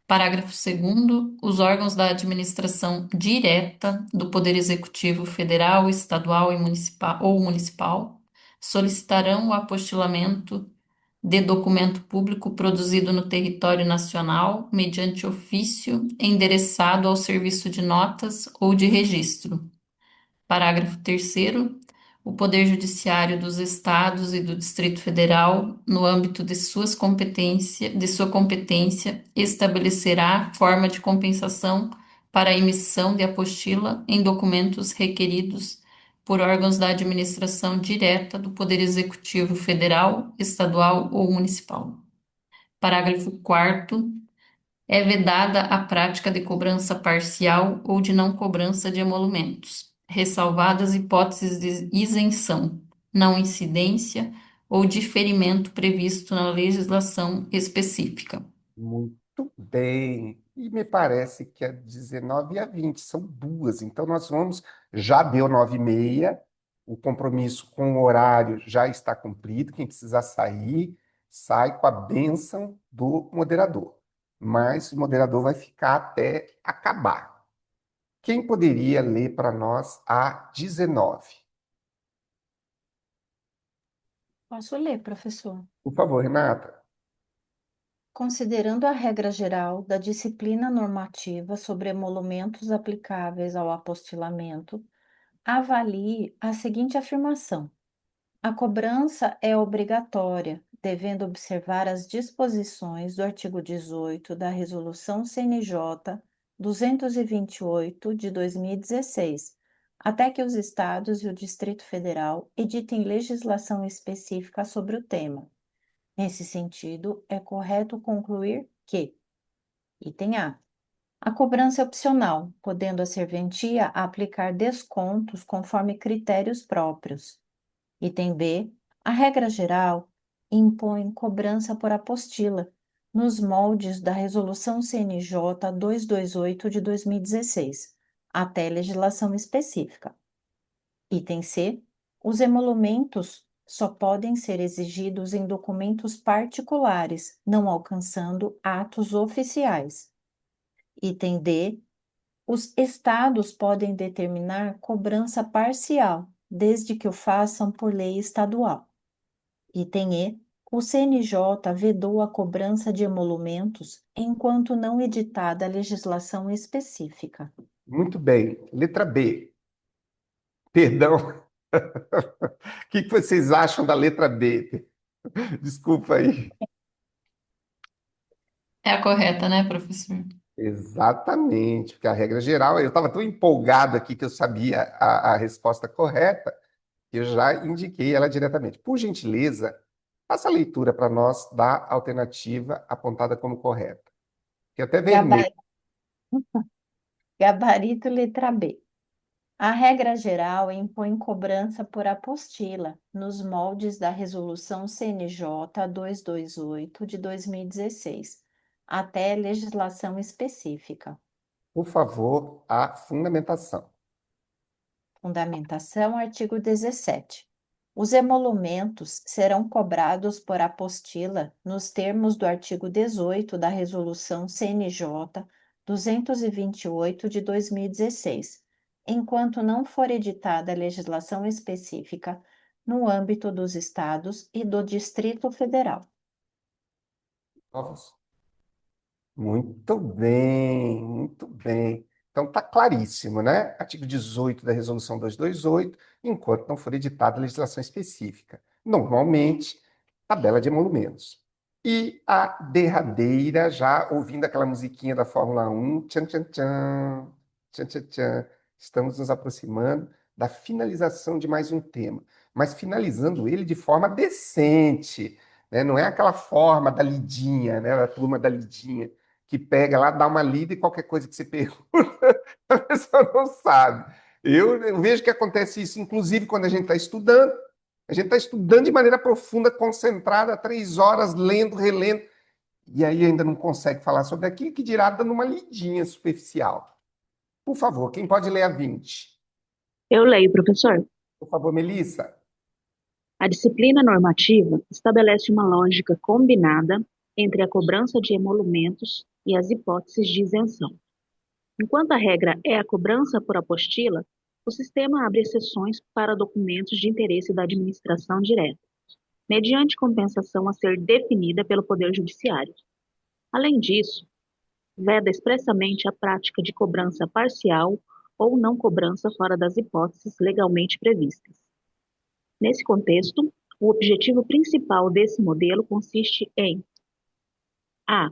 Parágrafo 2º, os órgãos da administração direta do Poder Executivo Federal, Estadual e municipal solicitarão o apostilamento de documento público produzido no território nacional mediante ofício endereçado ao serviço de notas ou de registro. Parágrafo 3º. O Poder Judiciário dos Estados e do Distrito Federal, no âmbito de sua competência, estabelecerá forma de compensação para a emissão de apostila em documentos requeridos por órgãos da administração direta do Poder Executivo Federal, Estadual ou Municipal. Parágrafo 4º. É vedada a prática de cobrança parcial ou de não cobrança de emolumentos, ressalvadas hipóteses de isenção, não incidência ou diferimento previsto na legislação específica. Muito bem. E me parece que a 19 e a 20 são duas. Então, nós vamos. Já deu 9h30, o compromisso com o horário já está cumprido. Quem precisar sair, sai com a bênção do moderador. Mas o moderador vai ficar até acabar. Quem poderia ler para nós a 19? Posso ler, professor? Por favor, Renata. Considerando a regra geral da disciplina normativa sobre emolumentos aplicáveis ao apostilamento, avalie a seguinte afirmação: a cobrança é obrigatória, devendo observar as disposições do artigo 18 da Resolução CNJ 228 de 2016, até que os Estados e o Distrito Federal editem legislação específica sobre o tema. Nesse sentido, é correto concluir que, item A, a cobrança é opcional, podendo a serventia aplicar descontos conforme critérios próprios. Item B, a regra geral impõe cobrança por apostila, nos moldes da Resolução CNJ 228 de 2016, até legislação específica. Item C, os emolumentos só podem ser exigidos em documentos particulares, não alcançando atos oficiais. Item D, os estados podem determinar cobrança parcial, desde que o façam por lei estadual. Item E, o CNJ vedou a cobrança de emolumentos enquanto não editada a legislação específica. Muito bem. Letra B. Perdão. O que vocês acham da letra B? Desculpa aí. É a correta, né, professor? Exatamente, porque a regra geral, eu estava tão empolgado aqui que eu sabia a resposta correta, que eu já indiquei ela diretamente. Por gentileza, faça a leitura para nós da alternativa apontada como correta. Que até vermelho. Gaba- Gabarito letra B. A regra geral impõe cobrança por apostila, nos moldes da Resolução CNJ 228 de 2016, até legislação específica. Por favor, a fundamentação. Fundamentação, artigo 17. Os emolumentos serão cobrados por apostila nos termos do artigo 18 da Resolução CNJ 228 de 2016, enquanto não for editada legislação específica no âmbito dos Estados e do Distrito Federal. Novos? Muito bem, muito bem. Então está claríssimo, né? Artigo 18 da Resolução 228, enquanto não for editada legislação específica. Normalmente, tabela de emolumentos. E a derradeira, já ouvindo aquela musiquinha da Fórmula 1, tchan, tchan, tchan, tchan, tchan, tchan. Estamos nos aproximando da finalização de mais um tema, mas finalizando ele de forma decente, né? Não é aquela forma da lidinha, né? Da turma da lidinha que pega lá, dá uma lida e qualquer coisa que você pergunta, a pessoa não sabe. Eu vejo que acontece isso, inclusive quando a gente está estudando. A gente está estudando de maneira profunda, concentrada, 3 horas, lendo, relendo, e aí ainda não consegue falar sobre aquilo que dirá dando uma lidinha superficial. Por favor, quem pode ler a 20? Eu leio, professor. Por favor, Melissa. A disciplina normativa estabelece uma lógica combinada entre a cobrança de emolumentos e as hipóteses de isenção. Enquanto a regra é a cobrança por apostila, o sistema abre exceções para documentos de interesse da administração direta, mediante compensação a ser definida pelo Poder Judiciário. Além disso, veda expressamente a prática de cobrança parcial ou não cobrança fora das hipóteses legalmente previstas. Nesse contexto, o objetivo principal desse modelo consiste em a.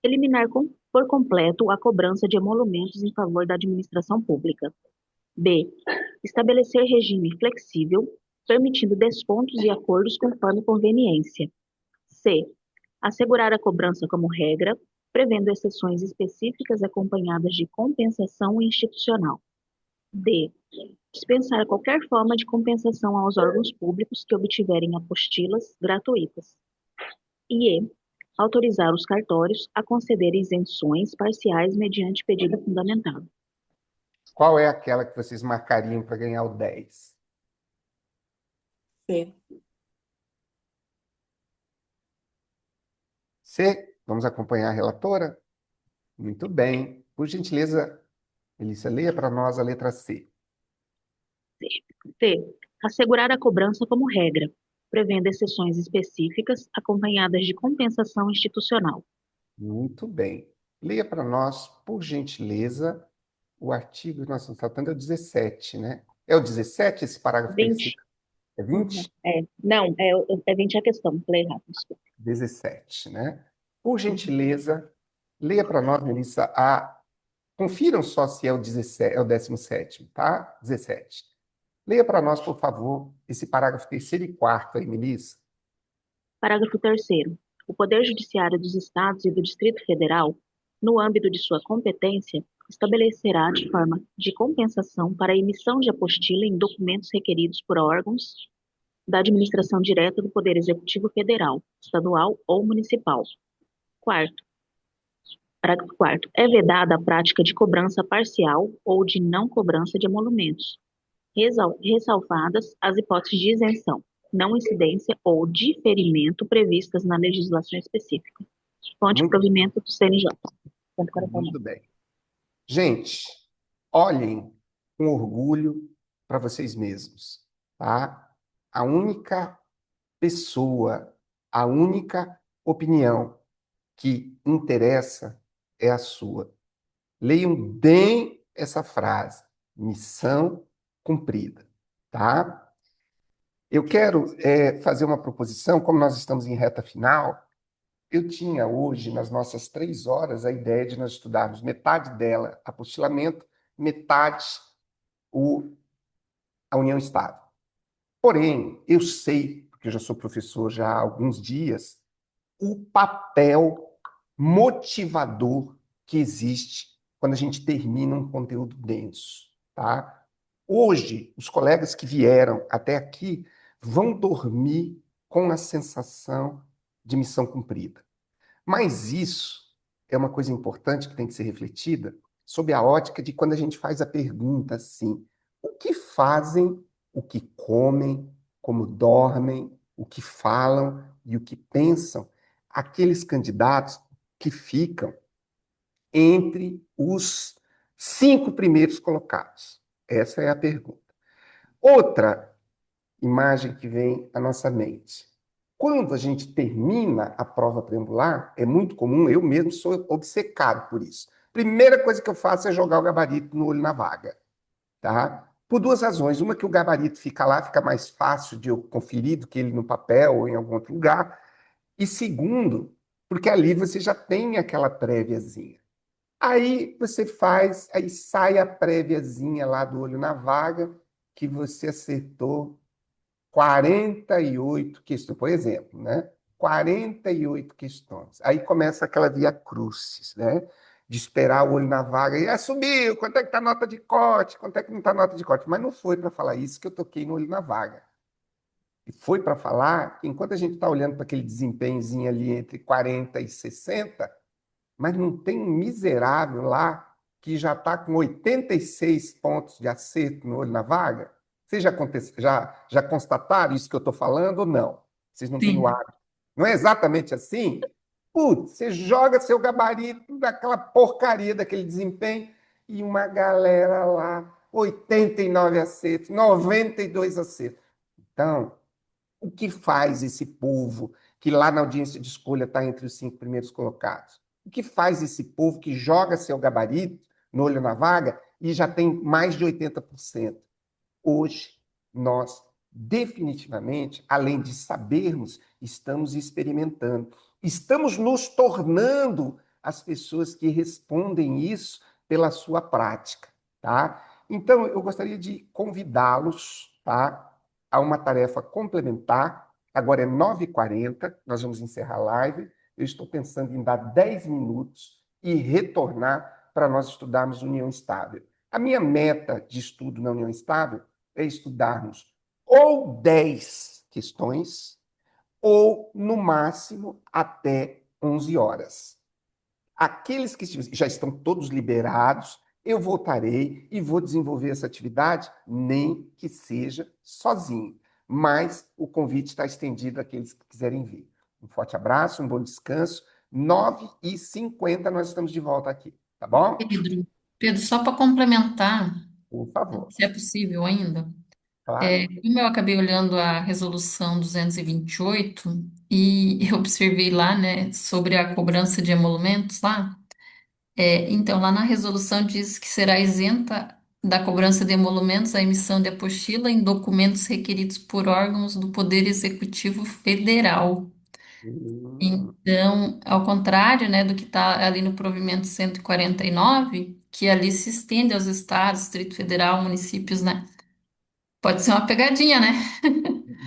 Eliminar por completo a cobrança de emolumentos em favor da administração pública. B. Estabelecer regime flexível, permitindo descontos e acordos conforme conveniência. C. Assegurar a cobrança como regra, prevendo exceções específicas acompanhadas de compensação institucional. D. Dispensar qualquer forma de compensação aos órgãos públicos que obtiverem apostilas gratuitas. E E. Autorizar os cartórios a conceder isenções parciais mediante pedido fundamentado. Qual é aquela que vocês marcariam para ganhar o 10? C. C. Vamos acompanhar a relatora? Muito bem. Por gentileza, Melissa, leia para nós a letra C. C. Assegurar a cobrança como regra, prevendo exceções específicas acompanhadas de compensação institucional. Muito bem. Leia para nós, por gentileza, o artigo que nós estamos tratando, é o 17, né? É o 17 esse parágrafo 20. terceiro? É 20? Não, é 20 a questão, falei errado, desculpa. 17, né? Por gentileza, leia para nós, Melissa, Confiram só se é o 17, é o 17º, tá? 17. Leia para nós, por favor, esse parágrafo terceiro e quarto aí, Melissa. Parágrafo 3º. O Poder Judiciário dos Estados e do Distrito Federal, no âmbito de sua competência, estabelecerá de forma de compensação para a emissão de apostila em documentos requeridos por órgãos da administração direta do Poder Executivo Federal, estadual ou municipal. Parágrafo 4º. É vedada a prática de cobrança parcial ou de não cobrança de emolumentos, ressalvadas as hipóteses de isenção, não incidência ou diferimento previstas na legislação específica. Fonte Muito provimento do CNJ. Muito bem. Gente, olhem com orgulho para vocês mesmos, tá? A única pessoa, a única opinião que interessa é a sua. Leiam bem essa frase. Missão cumprida, tá? Eu quero fazer uma proposição, como nós estamos em reta final, eu tinha hoje, nas nossas 3 horas, a ideia de nós estudarmos metade dela, apostilamento, metade a união estável. Porém, eu sei, porque eu já sou professor já há alguns dias, o papel motivador que existe quando a gente termina um conteúdo denso, tá? Hoje, os colegas que vieram até aqui vão dormir com a sensação de missão cumprida. Mas isso é uma coisa importante que tem que ser refletida sob a ótica de quando a gente faz a pergunta assim: o que fazem, o que comem, como dormem, o que falam e o que pensam aqueles candidatos que ficam entre os 5 primeiros colocados? Essa é a pergunta. Outra imagem que vem à nossa mente. Quando a gente termina a prova preambular, é muito comum, eu mesmo sou obcecado por isso. Primeira coisa que eu faço é jogar o gabarito no olho na vaga, tá? Por 2 razões. Uma, que o gabarito fica lá, fica mais fácil de eu conferir do que ele no papel ou em algum outro lugar. E segundo, porque ali você já tem aquela préviazinha. Aí você faz, aí sai a préviazinha lá do olho na vaga, que você acertou 48 questões, por exemplo, né? 48 questões. Aí começa aquela via crucis, né? De esperar o olho na vaga. E subiu, quanto é que está a nota de corte? Quanto é que não está a nota de corte? Mas não foi para falar isso que eu toquei no olho na vaga. E foi para falar que enquanto a gente está olhando para aquele desempenhozinho ali entre 40 e 60, mas não tem um miserável lá que já está com 86 pontos de acerto no olho na vaga? Vocês já constataram isso que eu estou falando ou não? Vocês não têm o Sim. hábito. Não é exatamente assim? Putz, você joga seu gabarito daquela porcaria daquele desempenho e uma galera lá, 89 acertos, 92 acertos. Então, o que faz esse povo que lá na audiência de escolha está entre os 5 primeiros colocados? O que faz esse povo que joga seu gabarito no olho na vaga e já tem mais de 80%? Hoje, nós definitivamente, além de sabermos, estamos experimentando. Estamos nos tornando as pessoas que respondem isso pela sua prática, tá? Então, eu gostaria de convidá-los, tá, a uma tarefa complementar. Agora é 9h40, nós vamos encerrar a live. Eu estou pensando em dar 10 minutos e retornar para nós estudarmos união estável. A minha meta de estudo na união estável é estudarmos ou 10 questões, ou, no máximo, até 11 horas. Aqueles que já estão todos liberados, eu voltarei e vou desenvolver essa atividade, nem que seja sozinho. Mas o convite está estendido àqueles que quiserem vir. Um forte abraço, um bom descanso. 9h50 nós estamos de volta aqui, tá bom? Pedro, só para complementar, Por favor. se é possível ainda, Claro. como eu acabei olhando a resolução 228 e eu observei lá, né, sobre a cobrança de emolumentos lá, então lá na resolução diz que será isenta da cobrança de emolumentos a emissão de apostila em documentos requeridos por órgãos do Poder Executivo Federal. Então, ao contrário, né, do que está ali no provimento 149, que ali se estende aos estados, Distrito Federal, municípios, né? Pode ser uma pegadinha, né?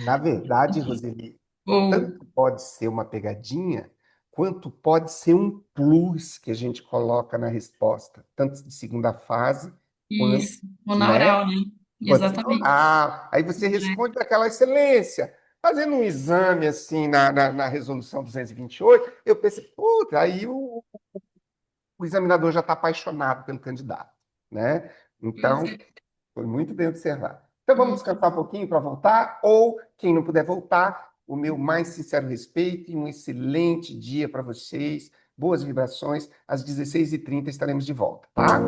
Na verdade, Roseli, Ou tanto pode ser uma pegadinha, quanto pode ser um plus que a gente coloca na resposta, tanto de segunda fase, quanto, isso, ou na né? oral, né? Pode ser Exatamente. oral. Aí você responde daquela excelência. Fazendo um exame assim na resolução 228, eu pensei, puta, aí o examinador já está apaixonado pelo candidato, né? Pois Então, é. foi muito bem observado. Então vamos Hum. descansar um pouquinho para voltar, ou quem não puder voltar, o meu mais sincero respeito e um excelente dia para vocês. Boas vibrações. Às 16h30 estaremos de volta, tá?